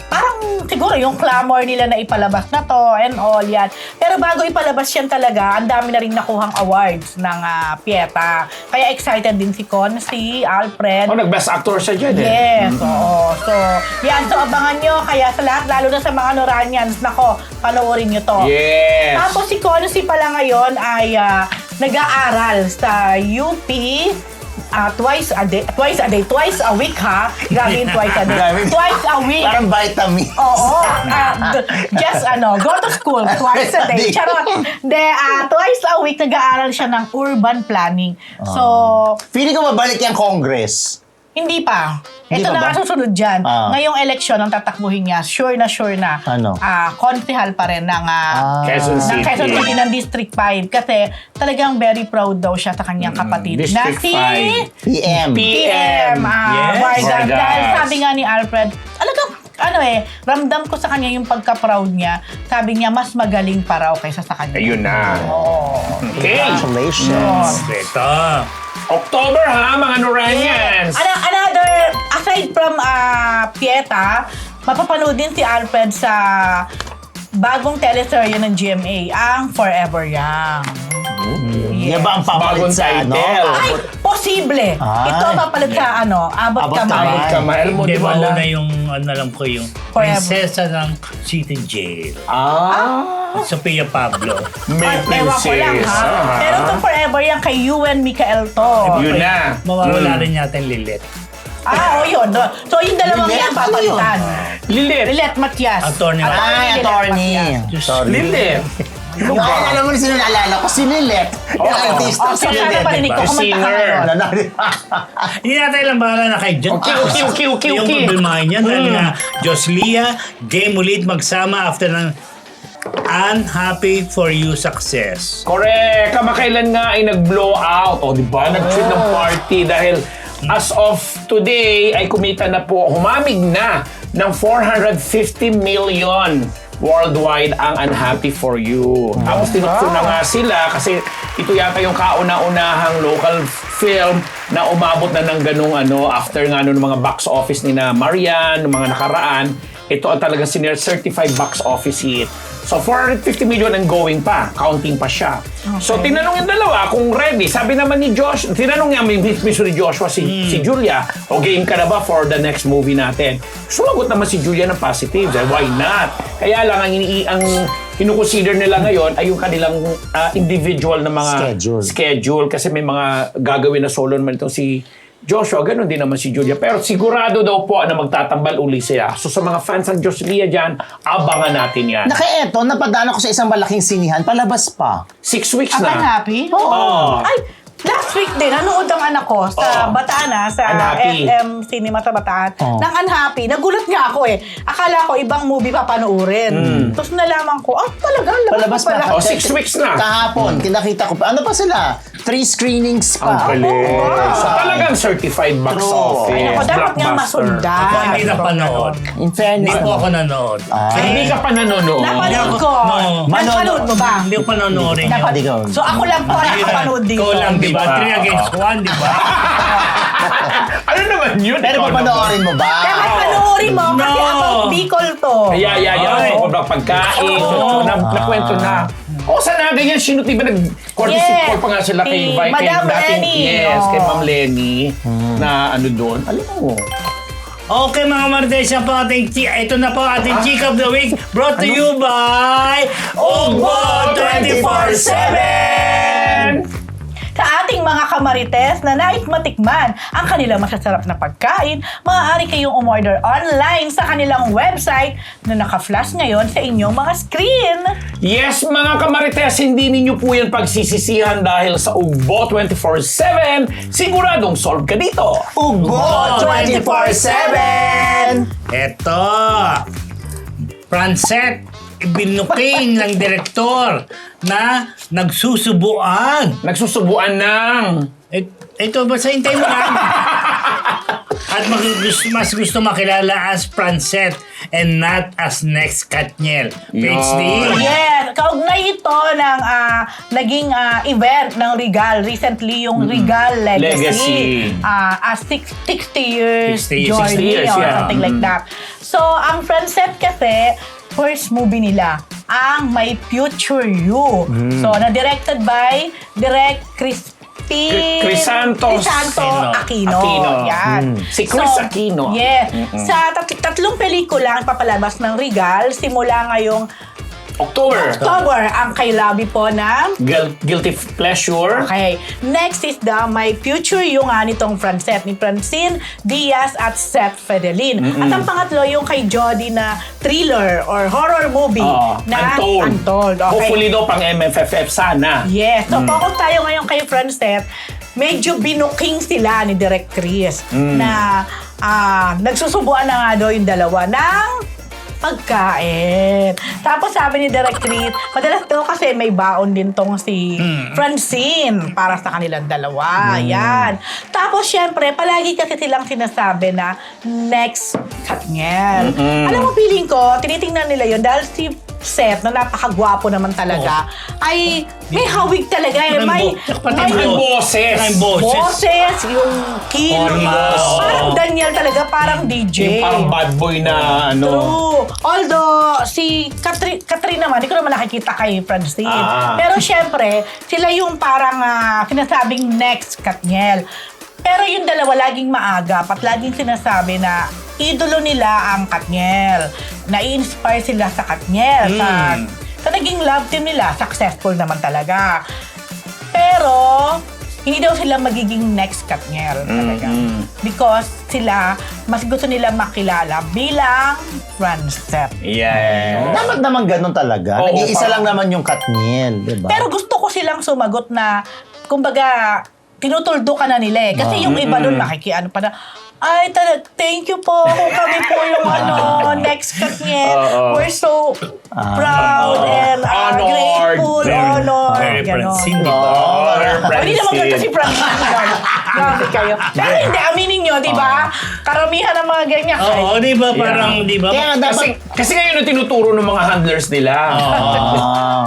parang siguro yung clamor nila na ipalabas na to and all yan. Pero bago ipalabas yan talaga, ang dami na rin nakuhang awards ng Pieta. Kaya excited din si Consi, Alfred. Nag-best actor siya dyan eh. Yes, oo. So, yan. So, abangan nyo. Kaya sa lahat, lalo na sa mga Noranians, nako, panoorin nyo to. Yes. Tapos si Consi pala ngayon ay nag-aaral sa UP twice a week ha. Grabe yung twice a day. Grabe. Twice a week. Parang vitamins. Oo. Just go to school twice a day. Charot. Twice a week nag-aaral siya ng urban planning. So, Feeling ko mabalik yung Congress. hindi pa. Hindi Ito pa na nga ba? susunod dyan. Ah. Ngayong eleksyon ang tatakbuhin niya, sure na Ano? konsehal pa rin ng Quezon ng City. Quezon City ng District 5 kasi talagang very proud daw siya sa kanyang kapatid na District si 5. PM. PM Yes. Vargas. Vargas. Dahil sabi nga ni Alfred, talagang ramdam ko sa kanya yung pagka-proud niya. Sabi niya, mas magaling pa raw kaysa sa kanya. Ayun na. Oh. Okay. Congratulations. Ito. October ha, mga Noranians. Another, aside from Pieta, mapapanood din si Alfred sa bagong teleserye ng GMA, ang Forever Young. Yan ba ang papalit Bagong sa ano? title. Ay, posible. Ay. Ito papalit sa Abot Abot Kamay. Kamay. Kamay. Alam mo, Hindi di ba mo na? na yung, alam ko yung Forever. prinsesa ng City Jail. Sophia Pablo. May Ewan ko lang princess. ha. Pero ito Forever Young kay Ewan Michael to. Yun na. Mawawala rin yata yung Lilet. Yun. So yung dalawang Lilet? yan papalitan. Lilit. Lilet Matias. Attorney. Ay, attorney. Sorry. Lilit. Yung alam mo na sino naalala ko, si Lilet. Yung artista, si So sana Lilet. parinig ko, diba? kumanta ka Singer. ngayon. Hindi natin lang bahala na kay John. Okay. Yung problemahin niya dahil nga Joslia, game ulit magsama after ng Unhappy For You success. Correct. Kamakailan nga ay nag-blow out. O, di ba? Nag-treat ng party dahil as of today ay kumita na po, humamig na ng 450 million worldwide ang Unhappy For You. Tapos tinukso na nga sila kasi ito yata yung kauna-unahang local film na umabot na ng ganung after nga ng mga box office ni na Marian, ng mga nakaraan. Ito ang talagang certified box office hit. So, 450 million and going pa. Counting pa siya. So, tinanong yung dalawa kung ready. Sabi naman ni Josh, tinanong niya mismo ni Joshua si Julia, o game ka na ba for the next movie natin? Sumagot naman si Julia ng positive. Why not? Kaya lang, ang kinukonsider nila ngayon ay yung kanilang individual na mga schedule. Kasi may mga gagawin na solo naman itong si Joshua, ganun din naman si Julia. Pero sigurado daw po na magtatambal uli siya. So sa mga fans ng Joslia dyan, abangan natin yan. Eto, napadala ko sa isang malaking sinihan, palabas pa. 6 weeks Ang na. happy? Oo. Ay, Last week din, nanood ang anak ko sa Bataan, sa Unhappy. SM Cinema sa Bataan. Oh. Ng Unhappy. Nagulat nga ako eh. Akala ko ibang movie papanoorin. Tapos nalaman ko, talaga, Palabas pala. pa. 6 weeks na. Kahapon, kinakita ko pa. Ano pa sila? 3 screenings pa. Ang galing. wow. So, talagang certified box True. office. Ay, ako, dapat nga blockbuster. masundan. Ako hindi napanood. In fairness, Hindi po ako nanood. Hindi ka pa nanonood. Napanood ko. No. Napanood mo ba? Hindi ko panonoorin yun. Dapat- Hindi ko. So ako lang po nakapanood dito. Ikaw lang, di ba? Di ba? 3 against 1, di ba? Ano naman yun? Pero Ikaw papanoorin mo ba? Dapat panoorin mo kasi No. about Bicol to. Yeah. Ay. Sobrang pagkain. Oo. Nakwento na. Sa naga yan, sino di ba nag-courtesy Yes. call pa nga sila kay Si kay Madam dating- Lenny. Yes, kay Oo. Ma'am Lenny na ano doon. Alam mo. Okay mga Marites, yan po ating ito na po ating Chika of the Week brought to you by Ugbo 24/7! Sa ating mga kamarites na nais matikman ang kanilang masasarap na pagkain, maaari kayong umorder online sa kanilang website na naka-flash ngayon sa inyong mga screen. Yes, mga kamarites, hindi ninyo po yan pagsisisihan dahil sa Ugbo 24/7, siguradong solve ka dito. Ugbo 24/7! Eto, Francet, binuking ng direktor na nagsusubuan. Nagsusubuan ng... Ito, basta hintay mo lang. At mas gusto makilala as Francet and not as next Katniel. PhD. Yes, kaugnay ito ng naging event ng Regal. Recently, yung Regal Legacy. Legacy. As 60 years 60 years, journey 60 years, or yeah. something like that. So, ang Francet kasi, first movie nila, ang My Future You. So, na-directed by Direk Crisanto Aquino. Yan. Si Chris Aquino. Yes. Sa tatlong pelikula ang papalabas ng Regal, simula ngayong October ang kay Labi po ng... Guilty Pleasure. Okay. Next is the My Future, yung nitong Francet ni Francine Diaz at Seth Fedelin. At ang pangatlo, yung kay Jody na thriller or horror movie na Untold. Okay. Hopefully daw pang MFFF sana. Yes. So, focus tayo ngayon kay Francet. Medyo binuking sila ni Direk Chris na nagsusubuan na nga daw yung dalawa ng pagkain. Tapos sabi ni Direk Chris, madalas daw kasi may baon din tong si Francine para sa kanilang dalawa. Yan. Tapos syempre, palagi kasi silang sinasabi na next Katniel. Alam mo, feeling ko, tinitingnan nila yun dahil si Seth, na napakagwapo naman talaga, ay may hawig talaga eh. May boses. boses, yung kilos. Parang Daniel talaga, parang DJ. Yung parang bad boy na ano. True. Although, si Catherine naman, hindi ko naman nakikita kay Francine. Pero syempre, sila yung parang sinasabing next Katniel. Pero yung dalawa laging maagap at laging sinasabi na idolo nila ang Katniel. Na-inspire sila sa Katniel. Sa naging love team nila, successful naman talaga. Pero, hindi daw sila magiging next Katniel talaga. Because sila, mas gusto nila makilala bilang Francet. Yeah. Dapat naman ganun talaga. Oo, Nag-iisa parang- lang naman yung Katniel, di ba? Pero gusto ko silang sumagot na, kumbaga, tinutuldo ka na nila eh. Kasi yung iba doon makikiano pa na, ay, thank you po kung kami po yung next Katniel. We're so proud and Honored. grateful, honored. Very Ganon. Francine, di ba? Hindi naman ganito si Francine. Grabe kayo. Pero hindi, aminin nyo, di ba? Karamihan ng mga ganyan. Oo, di ba? Parang, di ba? Kaya nga dapat... Kasi ngayon ang tinuturo ng mga handlers nila.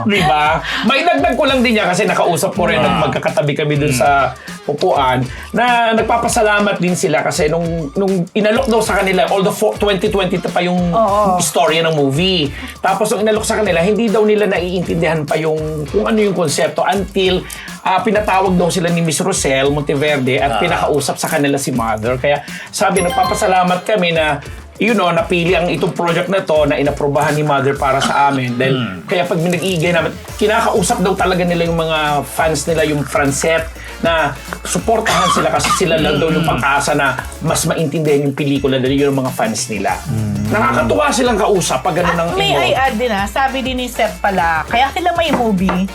Di ba? May dagdag ko lang din niya kasi nakausap ko rin at magkakatabi kami dun sa upuan na nagpapasalamat din sila kasi nung inalok daw sa kanila, although 2020 pa yung istorya ng movie. Tapos nung inalok sa kanila, hindi daw nila naiintindihan pa yung kung ano yung konsepto until pinatawag daw sila ni Miss Rosel Monteverde at pinakausap sa kanila si Mother. Kaya sabi, nagpapasalamat kami na napili ang itong project na to na inaprobahan ni Mother para sa amin. Dahil kaya pag nag-iigay namin, kinakausap daw talaga nila yung mga fans nila, yung Francet, na supportahan sila kasi sila lang daw yung pag-asa na mas maintindihan yung pelikula dahil yung mga fans nila. Nakakatuwa silang kausap pag gano'n ng May I add din sabi din ni Seth pala, kaya sila may movie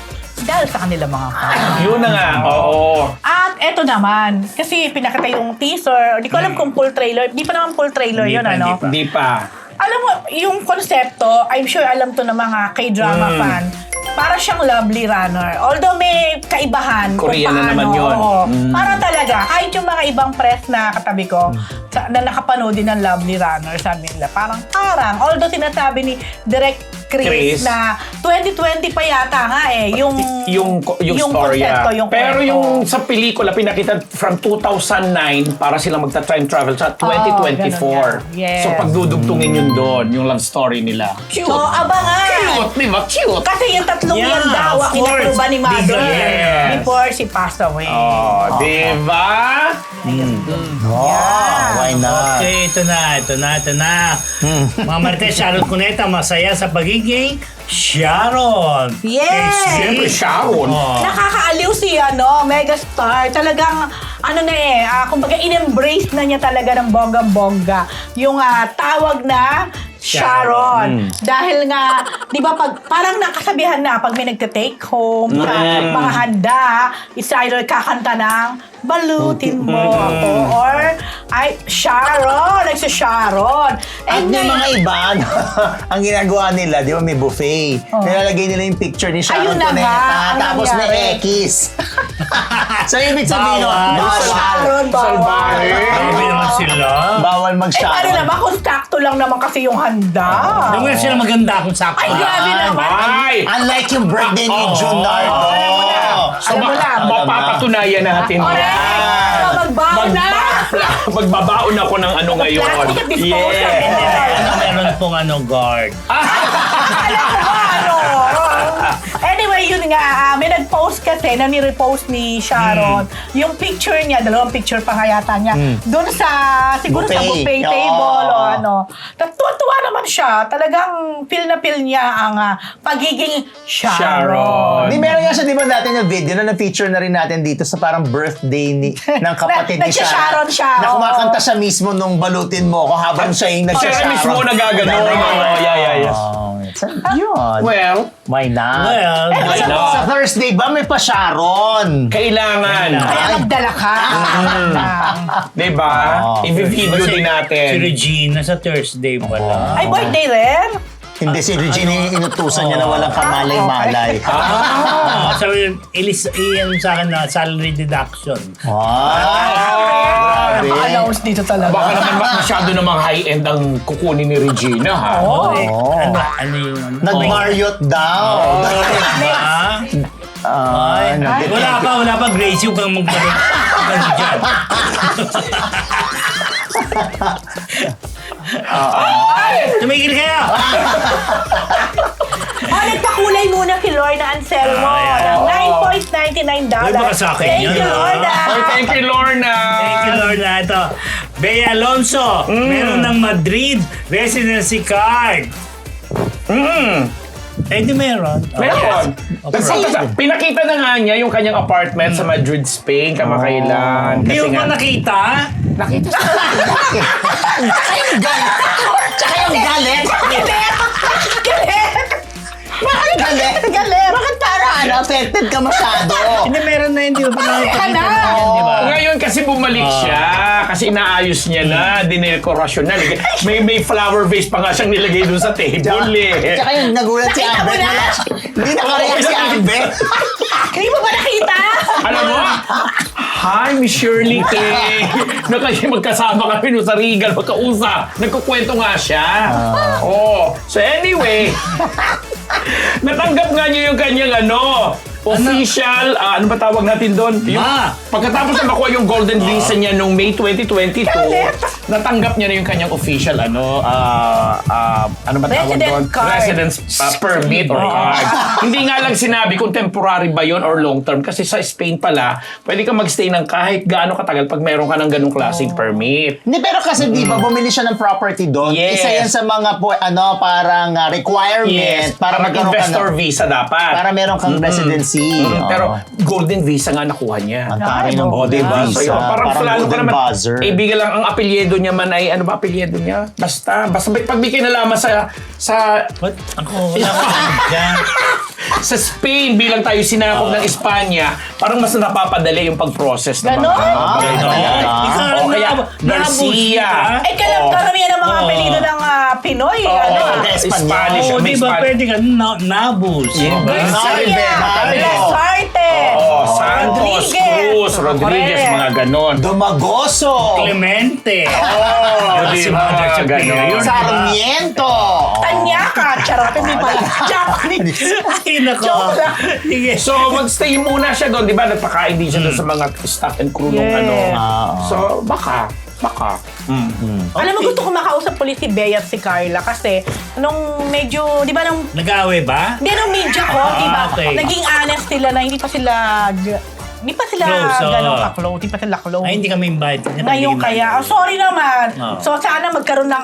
dahil sa kanila mga fans. Yun na nga, oo. At eto naman, kasi pinakita yung teaser, di ko alam kung full trailer, di pa naman full trailer Hindi yun, pa, ano? hindi pa. Hindi pa. Alam mo, yung konsepto, I'm sure alam to ng mga K-drama fan, para siyang Lovely Runner. Although may kaibahan Korean kung na paano. naman yun. Oo. Para talaga, kahit yung mga ibang press na katabi ko, na nakapanood din ng Lovely Runner, sabi nila, parang, although sinasabi ni Direct Chris na 2020 pa yata nga yung storya. konsepto, yung Pero kwento. yung sa pelikula, pinakita from 2009 para silang magta-time travel sa 2024. ganun yan. Yes. So pagdudugtungin yun doon, yung love story nila. Cute! So, abangan! Cute, di ba? Cute! Kasi yung tatlong Yeah, yan daw, of ang course. inapruban ni Mother Yes. before she passed away. Oh, di ba? Why not? Okay, ito na. Mga Marites, Sharon Cuneta, masaya sa pagiging Sharon. Yes! Siyempre, Sharon. Oh. Nakakaaliw si megastar. Talagang kumbaga in-embrace na niya talaga ng bonggang-bongga yung tawag na Sharon. Dahil nga, di ba, parang nakasabihan na pag may nagte-take home, mga handa, is either kakanta ng balutin mo ako or Sharon, Sharon. At yung mga iba, ang ginagawa nila, di ba may buffet. Nilalagay nila yung picture ni Sharon Ayun na nga, Cuneta, ang tapos may nangyari. X. So, ibig sabihin, Bawal. Sharon, bawal. Grabe naman sila. bawal Paano mag-Sharon. naman kung sakto lang naman kasi yung handa? Hindi mo sila maganda kung sakto. Ay, grabe naman. Ay! Unlike yung birthday ni Junardo. So, Alam mo na. mapapatunayan natin Correct! So, magbaon na! Magbabaon ako ng ano ngayon. Plastic at disposal. Meron pong guard. Anyway, yun nga, may nag-post kasi na ni-repost ni Sharon yung picture niya, dalawang picture pa nga yata niya, doon sa, siguro sa Buffet. buffet Oo. table o ano. Tuwa naman siya. Talagang feel na feel niya ang pagiging Sharon. Sharon. Di meron nga siya, di ba dati na video na na-feature na rin natin dito sa parang birthday ng kapatid ni Nagsha-Sharon siya, Na oo. kumakanta siya mismo nung balutin mo ko habang siya yung Siya nagsha-Sharon. mismo nagaganon. Yeah. Oh, yun. Well, Why not? Well, why sa, not? sa Thursday ba may pa Sharon? Kailangan. Kaya magdala ka. Diba? Oh. I-video din Si natin. Regina sa Thursday pala. Ay, birthday rin? Hindi, si Regina yung inutusan niya na walang kamalay-malay. Sabi, iyan sa akin na salary deduction. Grabe. Naka-announce dito talaga. Baka naman masyado namang high-end ang kukunin ni Regina, ha? Oo. Ano yung... Nag-Marriott daw. Wala pa, Gracie, huwag kang magpapagod. Ano dyan? Tumigil kayo! Nagpakulay muna kay Lorna Anselmo ng $9.99. Uy, baka sa akin Thank yun, you, ah. Lorna. Oy, thank you, Lorna. Thank you, Lord, na ito. Bea Alonso, meron ng Madrid residency card. Eh, di meron. Meron. Pinakita na nga niya yung kanyang apartment sa Madrid, Spain, kamakailan. Hindi Kasi mo ba nakita? nakita sa Tsaka yung galit. Galit. Bakit para affected ka masyado? Hindi, meron na hindi mo pa nakita na. yan, di ba? Ngayon kasi bumalik siya. Kasi inaayos niya na, dinekorasyon na. May flower vase pa nga siyang nilagay doon sa table eh. Tsaka yung nagulat si Nakita mo Albert. na? Hindi nakareact si Albert. Hindi mo ba nakita? Alam mo? Hi, Miss Shirley K. Kasi magkasama kami no sa Regal, magkausap. Nagkukwento nga siya. So anyway, natanggap nga niya yung kanyang official, ano ba tawag natin doon? Yung, pagkatapos na makuha yung golden visa niya noong May 2022, natanggap niya na yung kanyang official, ano ba tawag Resident doon? card. Residence permit or card. Hindi nga lang sinabi kung temporary ba yon or long term kasi sa Spain pala, pwede ka magstay ng kahit gaano katagal pag meron ka ng ganung klaseng permit. Hindi, pero kasi di ba bumili siya ng property doon? Yes. Isa yan sa mga parang requirement para magkaroon ka investor ng, visa dapat. para meron kang residency. Pero golden visa nga nakuha niya. Ang taray ng Oh, golden diba? visa. So, yun, parang plano ko golden naman. buzzer. Ibigay lang ang apelyido niya man ay, ano ba apelyido niya? Basta pag may kinalaman sa What? Ako, wala ka dyan. sa Spain, bilang tayo sinakop ng Espanya, parang mas napapadali yung pag-process ng Ganon? mga... O kaya, Garcia. Karamihan ng mga apelido ng Pinoy. Spanish. Oo, May di ba Spanish. pwede ka nabus? Garcia, Garcia. Lasarte, Santos, Cruz, Rodriguez, Correct. mga ganon. Oh. Dumagoso. Clemente. Oh, Di di ba? ba? Sa Ganon. period. Sarmiento. Tanyaka, charot, hindi pala. Japanese. Ay, nako. Joke lang. Sige. So, magstay muna siya doon, di ba? Nagpakain din siya doon sa mga staff and crew nung Yeah. ano. Ah, So, baka. Alam mo, gusto ko makausap ulit si Bea at si Carla kasi nung medyo, di ba nung Nag-away ba? Hindi, nung media ko, di ba? Okay. Naging honest sila na hindi pa sila Close, ganun oo. ka-close. Hindi pa sila close. Ay, hindi kami invite. Ngayon kaya. Oh, sorry naman. Oo. So, sana magkaroon ng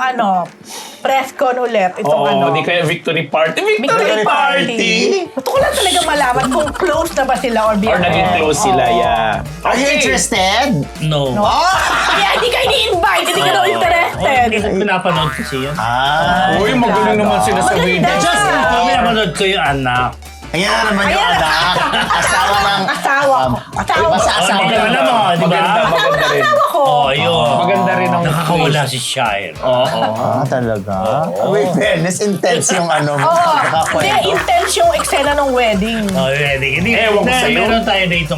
press con ulit. Itong Oo, di kaya victory party. Victory party. Gusto ko lang talaga malaman kung close na ba sila or Or BFF. naging close sila, Oo. yeah. Are you interested? No. No? Kaya hindi ka ini-invite. Hindi ka daw interested. Hindi ko pinapanood kasi yun. Ah. Uy, magaling naman sila sa Maganda. video. Just Pinapanood ko yung anak. Ayan na naman yung Ayan. anak. Asawa ng... Asawa ko. Asawa ko. Basta asawa Hindi ng... alam mo, di ba? Maganda rin. Asawa ko. Oh, yun. Maganda rin ang Nakakawala si Shire. Oo. Ah, talaga? Wait, fairness, intense yung ano mo. Oo. Hindi, Kakakwento. intense yung eksena ng wedding. Oh, ready. Hindi, Ewan ko sa'yo. meron tayo dito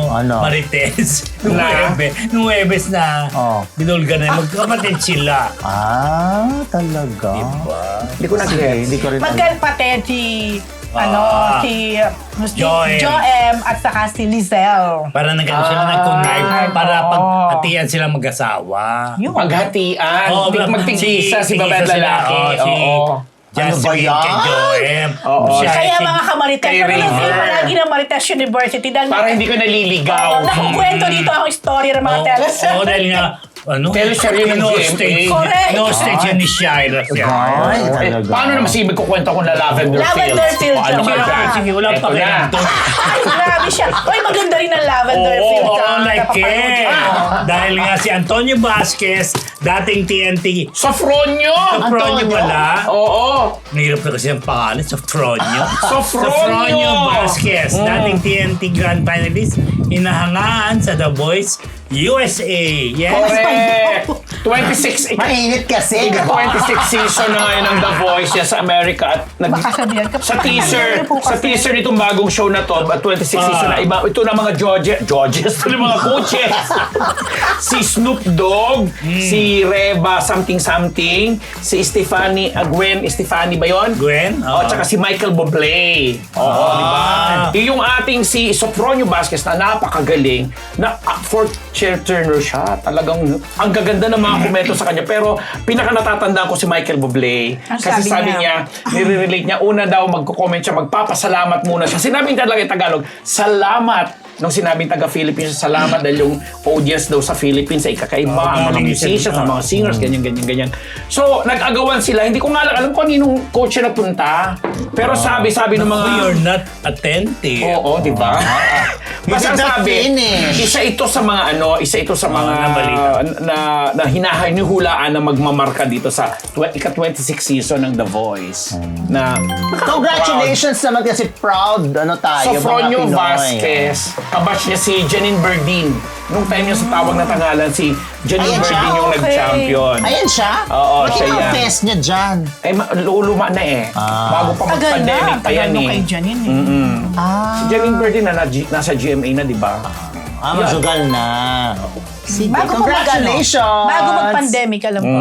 Ano? Marites. Na? Nung Webes na Oh. binulga na, magkapatid sila. Ah, talaga? Hindi ko Sige, na-get. hindi ko rin... Magkalpatid si si Joem. at saka si Lizelle. Para sila nag-connive para oo. paghatian sila mag-asawa. Yun. Paghatian. Oo, Magtigisa si babae at tigisa sila. lalaki. Oo, si Oo. Jasmine Ano ba yan? kay Joem. Oo. Siya, Kaya si- mga kamarites, kay pero nag River. palagi ng Marites University dahil Para hindi ko naliligaw. nakukwento dito ang story ng mga Oo, teles. oo, dahil nga, Teleserye ng GMA. Correct. No stage yan ni Shira. Ay, talaga. Paano naman sige magkukwento ko na Lavender Fields? Lavender Fields, O, ano sige, ka dyan? sige, wala Eto pa kayo. na. Ay, grabe siya. Uy, maganda rin ang Lavender Oo, Fields. oo, ah, like napapanood it. ko. Dahil nga si Antonio Vasquez, dating TNT, Sofronio! Sofronio pala. Oo. Nahirap na kasi ang pangalan, Sofronio. Sofronio Vasquez, dating TNT Grand Finalist, inahangaan sa The Voice USA. Yes. Correct. 26 Mainit kasi, di ba? 26 season na ngayon ng The Voice yan sa America at Baka sabihan ka. sa teaser po kasi. sa teaser nitong bagong show na to at 26 season na iba ito na mga Georges ito na mga coaches si Snoop Dogg si Reba something si Stephanie Gwen Stephanie ba yun? Gwen? Oh, tsaka si Michael Bublé. Oo, di ba? Yung ating si Sofronio Vasquez na napakagaling na fourth chair turner siya. Talagang ang gaganda ng mga komento sa kanya. Pero pinaka natatandaan ko si Michael Bublé. Ang Kasi sabi sabi niya? niya, nire-relate niya, una daw magko-comment siya, magpapasalamat muna siya. Sinabi niya talaga yung Tagalog, salamat. Nung sinabing taga-Philippines, salamat dahil yung audience daw sa Philippines ay kakaiba, ang mga galing musicians, siya. ang mga singers, ganyan. So, nag-agawan sila. Hindi ko nga alam kung kaninong coach siya napunta. Pero sabi ng mga... You're not attentive. Oo, di ba? Basta You did not sabi, finish. isa ito sa mga nabalita. na hinahulaan na magmamarka dito sa ika-26 season ng The Voice. Na Congratulations naman kasi proud tayo, Sofronio mga Pinoy. Vasquez, kabatch niya si Janine Berdin. Nung time niya sa tawag na tangalan, si Janine Ayan siya, Berdin yung okay. nag-champion. Ayan siya? Oo, Bakit siya ang yan. test niya dyan? Eh, luluma na eh. Bago pa Tagal na. mag-pandemic pa Tagal yan nung eh. kay Janine eh. Si Janine Berdin na nasa GMA na, di ba? Masugal na. Sige, Bago pa congratulations! Bago mag-pandemic, alam ko.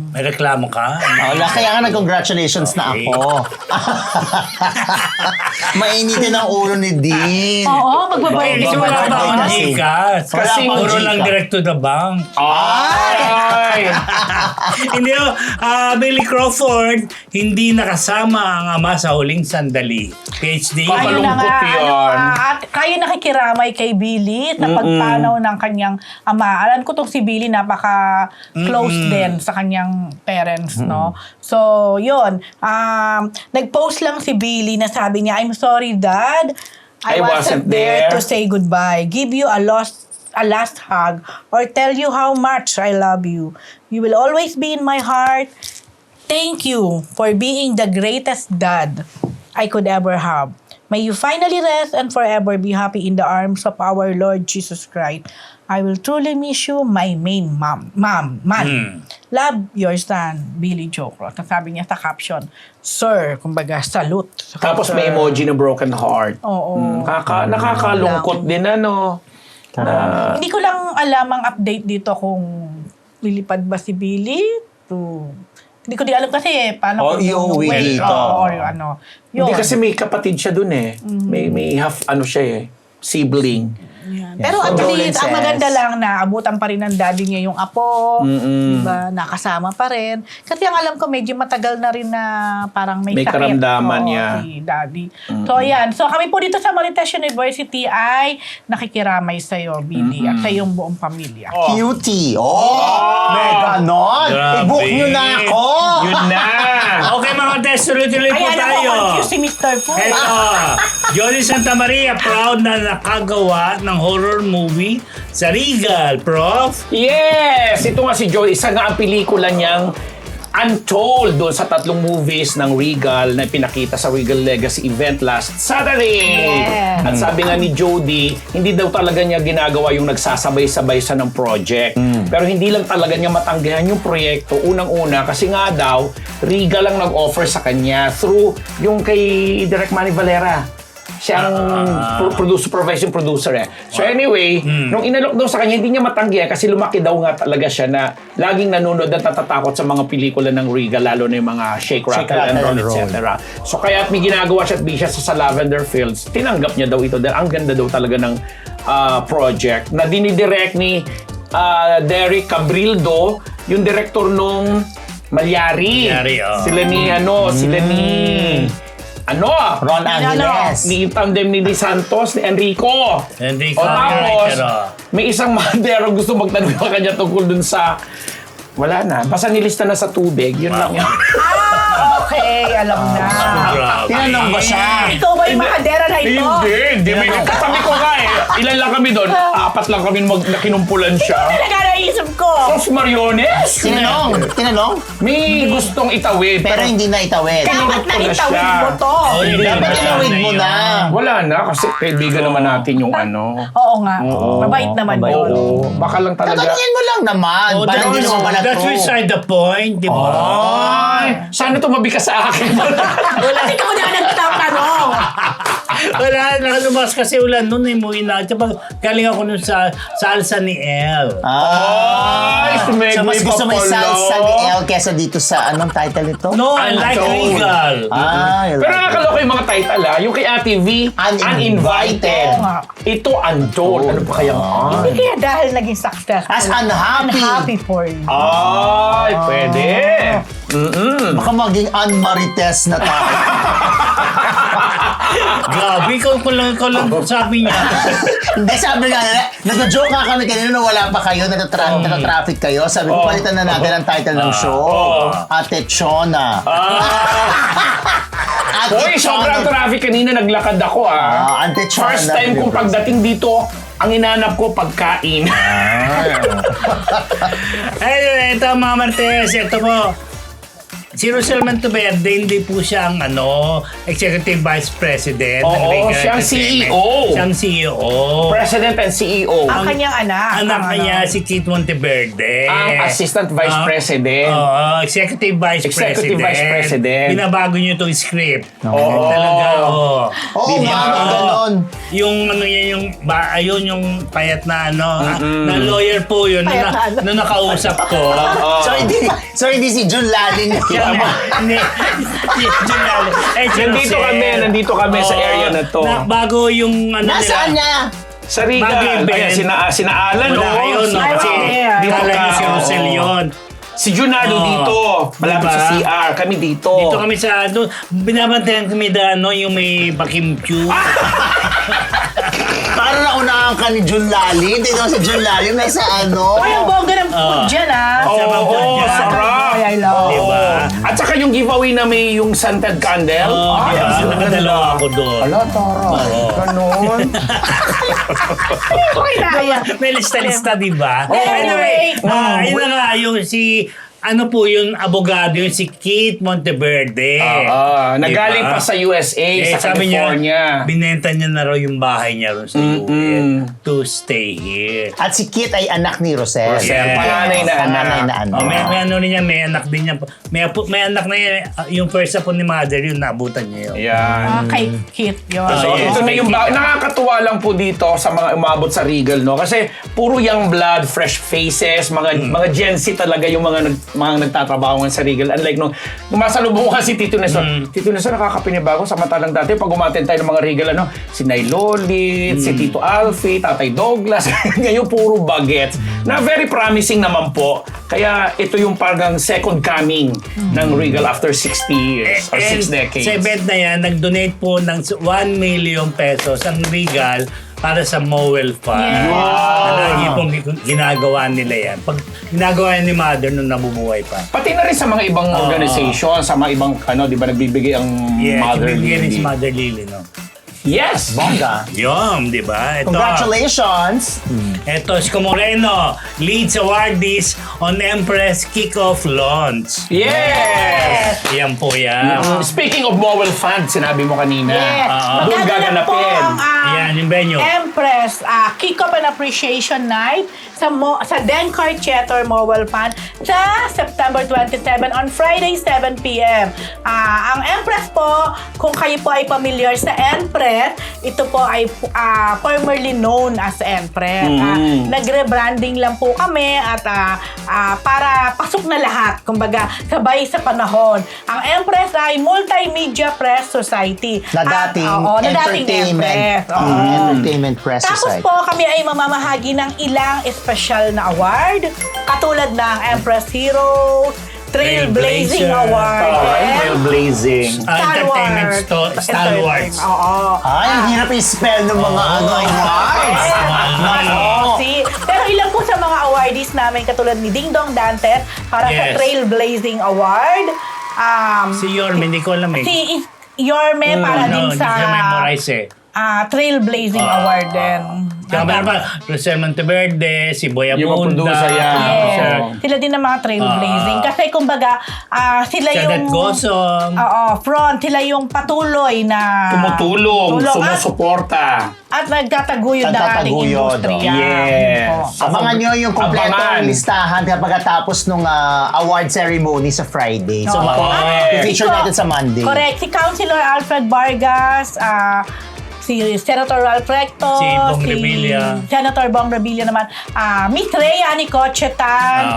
May reklamo ka? Wala, kaya nga nag-congratulations na Okay. ako. Mainitin ang ulo ni Dean. Oo, magbabayad Kasi siya. wala pa akong Kasi- Gcash. Kasi puro Gcash. lang direct to the bank. Ay! Hindi oh, Billy Crawford, hindi nakasama ang ama sa huling sandali. PhD. Papa- Ayun na nga, Malungkot yun. at kayo nakikiramay kay Billy sa pagpanaw ng kanyang ama. Alam ko tong si Billy napaka-close din sa kanyang parents, no? So, yun. Nag-post lang si Billy na sabi niya, I'm sorry, Dad. I wasn't there to say goodbye. Give you a last hug or tell you how much I love you. You will always be in my heart. Thank you for being the greatest dad I could ever have. May you finally rest and forever be happy in the arms of our Lord Jesus Christ. I will truly miss you, my main man. Love, your son, Billy Joe Cross. Sabi niya sa caption, Sir, kumbaga, salute. Tapos may emoji na broken heart. Oo. Nakakalungkot din, ano. Hindi ko lang alam ang update dito kung lilipad ba si Billy to... Hindi ko di alam kasi paano kung iuwi wait, dito. or ano. Yun. Hindi kasi may kapatid siya dun eh. May half, sibling. Yan. Pero at least, ang maganda lang na abutan pa rin ng daddy niya yung apo. Diba? Nakasama pa rin. Kasi ang alam ko, medyo matagal na rin na parang may sakit. karamdaman Oo, niya. si daddy. So, yan. So, kami po dito sa Marites University ay nakikiramay sa'yo, Billy, at sa iyong buong pamilya. Cutie. May ganon. Grabe. I-book nyo na ako. Yun na! Okay mga test, tuloy-tuloy po Ay, alam tayo. ko, confused si Mr. Fu. Eto, Johnny Santa Maria, proud na nakagawa ng horror movie sa Regal, Prof. Yes! Ito nga si Joy, isa nga ang pelikula niyang Untold doon sa 3 movies ng Regal na pinakita sa Regal Legacy event last Saturday. Yes. At sabi nga ni Jody, hindi daw talaga niya ginagawa yung nagsasabay-sabay sa ng project. Pero hindi lang talaga niya matanggihan yung proyekto unang-una kasi nga daw, Regal ang nag-offer sa kanya through yung kay Direk Manny Valera. Siya ang supervising producer eh. So anyway, nung inalok daw sa kanya, hindi niya matanggi kasi lumaki daw nga talaga siya na laging nanonood at natatakot sa mga pelikula ng Regal, lalo na yung mga Shake, Rattle, and Roll, etc. So kaya at may ginagawa siya at siya sa Lavender Fields, tinanggap niya daw ito dahil ang ganda daw talaga ng project na dinidirect ni Derek Cabrildo, yung director nung Malyari. Sila ni Ron Angeles. Ni tandem ni Santos, ni Enrico. Enrico, O tapos, Enrico. may isang madero gusto magtanong sa kanya tungkol dun sa... Wala na. Basta nilista na sa tubig. Yun lang yan. Okay, alam na. Grabe. Tinanong ba siya? Ikaw ba yung makadera na ito? Hindi. May katabi ko nga eh. Ilan lang kami doon? 4 lang kami na kinumpulan siya. Talaga naisip ko. Sos Mariones? Tinanong? May gustong itawid. Pero hindi na itawid. Dapat na itawid mo to. Dapat tinawid mo na. Wala na kasi kaibigan naman natin yung ano. Oo nga. Mabait naman yun. Oo. Baka lang talaga. Tatanungin mo lang naman. Oh, Parang hindi naman pala that's true. beside the point, di ba? Ay, sana tumabi ka sa akin. Kasi ikaw na nagtatanong. Wala, nakalabas kasi ulan nun eh, muwi na. Tsaka galing ako nun sa salsa ni El. Ay, So mas gusto mo yung salsa ni El kesa dito sa anong title nito? No, I like Untold. Regal. Pero nakakaloka yung mga title yung kay Ate V, Uninvited. Oo nga. Ito, Untold. Ano pa kaya Hindi kaya dahil naging successful. As unhappy. Unhappy for you. Ay, pwede. Baka maging unmarites na tayo. Grabe, ikaw lang sabi niya. Hindi, sabi nga nila, nag-joke nga kami kanina na wala pa kayo, natatraffic kayo. Sabi ko, palitan na natin ang title ng show. Ate Chona. Ate Hoy, sobrang traffic kanina, naglakad ako Ate Chona. First time kong pagdating dito, ang inanap ko pagkain. Ay, ito mga Martes, ito po. Si Rosel Monteverde, hindi po siyang Executive Vice President. ng Oo, Regal siyang Entertainment. CEO. Siyang CEO. President and CEO. Ang kanyang anak. Anak niya si Kit Monteverde. Ang Assistant Vice President. Oo, Executive Vice President. Binabago niyo itong script. Oo. Talaga, oo. Oo nga, ganon. Yung ayun yung payat na na lawyer po yun, Payat na ano? na nakausap ko. So hindi si Jun Laling. Nandito kami sa area na to. Bago yung Nasaan nila. niya? Sa Riga. Bagay, Ben. Ayan, sinaalan, Wala kayo, no? Kasi Dito kala niyo si ka. Rosel yun. Si Junardo dito. Malapit Diba? sa CR. Kami dito. Dito kami sa, binabantayan kami yung may bakimchu. Parang naunahan ka ni Jun Laling. Hindi naman si Jun Laling nasa ano. Ay, ang bongga ng food dyan, Sarap Oo, dyan. sarap. Ay, I love. Diba? At saka yung giveaway na may yung scented candle. Diba? Nakadalawa ako doon. Ala, tara. Ganon. Okay na. May lista-lista, di ba? Anyway. Yun na nga, yung si ano po yun, abogado yun, si Keith Monteverde. Nagaling Diba? pa sa USA, sa sabi California. niya, binenta niya na raw yung bahay niya ron sa US to stay here. At si Kit ay anak ni Rosel. Rosel, panganay na anak. Panganay na anak. Oh, may ano rin niya, may anak din niya. May anak na yan, yung first po ni mother, yun, naabutan niya yun. Yan. Kay Kit yun. So, yes. ito na yung nakakatuwa lang po dito sa mga umabot sa Regal, no? Kasi puro young blood, fresh faces, mga Gen Z talaga yung mga nagtatrabaho nga sa Regal. Unlike nung masalubong ko kasi Tito Nestor. Tito Nestor, nakakapinibago sa mata lang dati. Pag umaten tayo ng mga Regal, si Nay Lolit, si Tito Alfie, Tatay Douglas. Ngayon, puro bagets. Na very promising naman po. Kaya ito yung parang second coming ng Regal after 60 years or 6 decades. Sa event na yan, nag-donate po ng 1 million pesos ang Regal para sa Mowel Fund. Yeah. Na lagi pong ginagawa nila yan. Pag ginagawa yan ni Mother nung nabubuhay pa. Pati na rin sa mga ibang organization, sa mga ibang, di ba, nagbibigay ang Mother Bigyan rin si Lily. Mother Lily, no? Yes! Bongga. Yun, di ba? Ito. Congratulations! Ito, si Moreno leads awardees on Empress Kickoff Launch. Yes! Yan po yan. Speaking of Mowel Fund, sinabi mo kanina. Yes. Doon Maganda na po gaganapin. ang Yan, yung venue. Empress Kick-Off and Appreciation Night sa Dencar Theater Mowel Fund sa September 27 on Friday 7 p.m. Ang Empress po, kung kayo po ay familiar sa Empress, ito po ay formerly known as Empress. Nagre-branding lang po kami at para pasok na lahat, kumbaga sabay sa panahon. Ang Empress ay Multimedia Press Society. Na dating Empress. Entertainment Press Tapos Society. po kami ay mamamahagi ng ilang special na award katulad ng Empress Hero, Trailblazing Trailblazer. Award, and Trailblazing. Entertainment Stalwarts. Oo. Ay, ang hirap i-spell ng mga awards. Pero ilan po sa mga awardees namin katulad ni Ding Dong Dantes para sa Yes. Trailblazing Award. Si Yorme, hindi ko alam eh. Si Yorme para din hindi sa siya memorize eh. Trailblazing Award din. Kaya meron pa, Rosel Monteverde, si Boy Yung mga Abunda. producer yan. producer. Sila din ang mga trailblazing. Kasi kumbaga, sila Janet yung... Gosong. front. Sila yung patuloy na... Tumutulong, tulong sumusuporta. At nagtataguyod ng ating Nagtataguyod, industriya. yes. Po. Abangan nyo yung kompletong Abangan. listahan kapag tapos nung award ceremony sa Friday. So, Oo. feature Si natin sa Monday. Correct. Si Councilor Alfred Vargas, si Senator Ralph Recto, Si Bong Revilla. Senator Bong Revilla naman, Miss Rhea Nicochetan,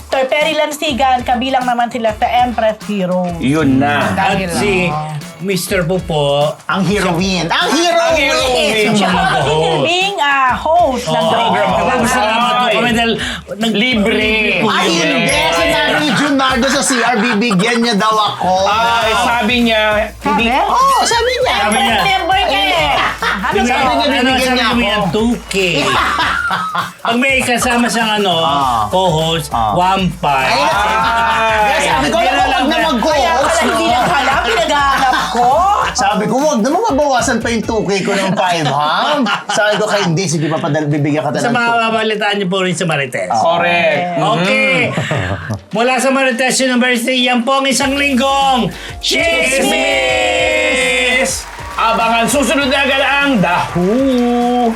Dr. Perry Lansigan, kabilang naman sila sa Empress Hero. Yun na. At Dahil, si Mr. Pupo. Ang heroine. Ang heroine! heroine! Siya ang magsisilbing host ng program. Salamat po kami dahil Libre. Ay, hindi! Sinabi ni Junardo sa CR, bibigyan niya daw ako. Ay, sabi niya, Sabi? hindi. Oo, sabi niya. Sabi niya. Member ka eh. Ano Sabi niya, ba? bibigyan niya sabi niya, ako. 2K. Pag may kasama siyang co-host, 1.5. Kaya sabi ko, Hindi na wag lang na na- Kaya mag-host. pala hindi lang pala, pinag-aanap ko. Sabi ko, wag naman mabawasan pa yung 2K ko ng 5, ha? Sabi ko, kaya hindi, sige pa, bibigyan ka Sa ng mga 2K. babalitaan niyo po rin sa Marites. Correct. Okay. Mula sa Marites University, yan po ang isang linggong Chismis! Abangan susunod na agad ang The Who.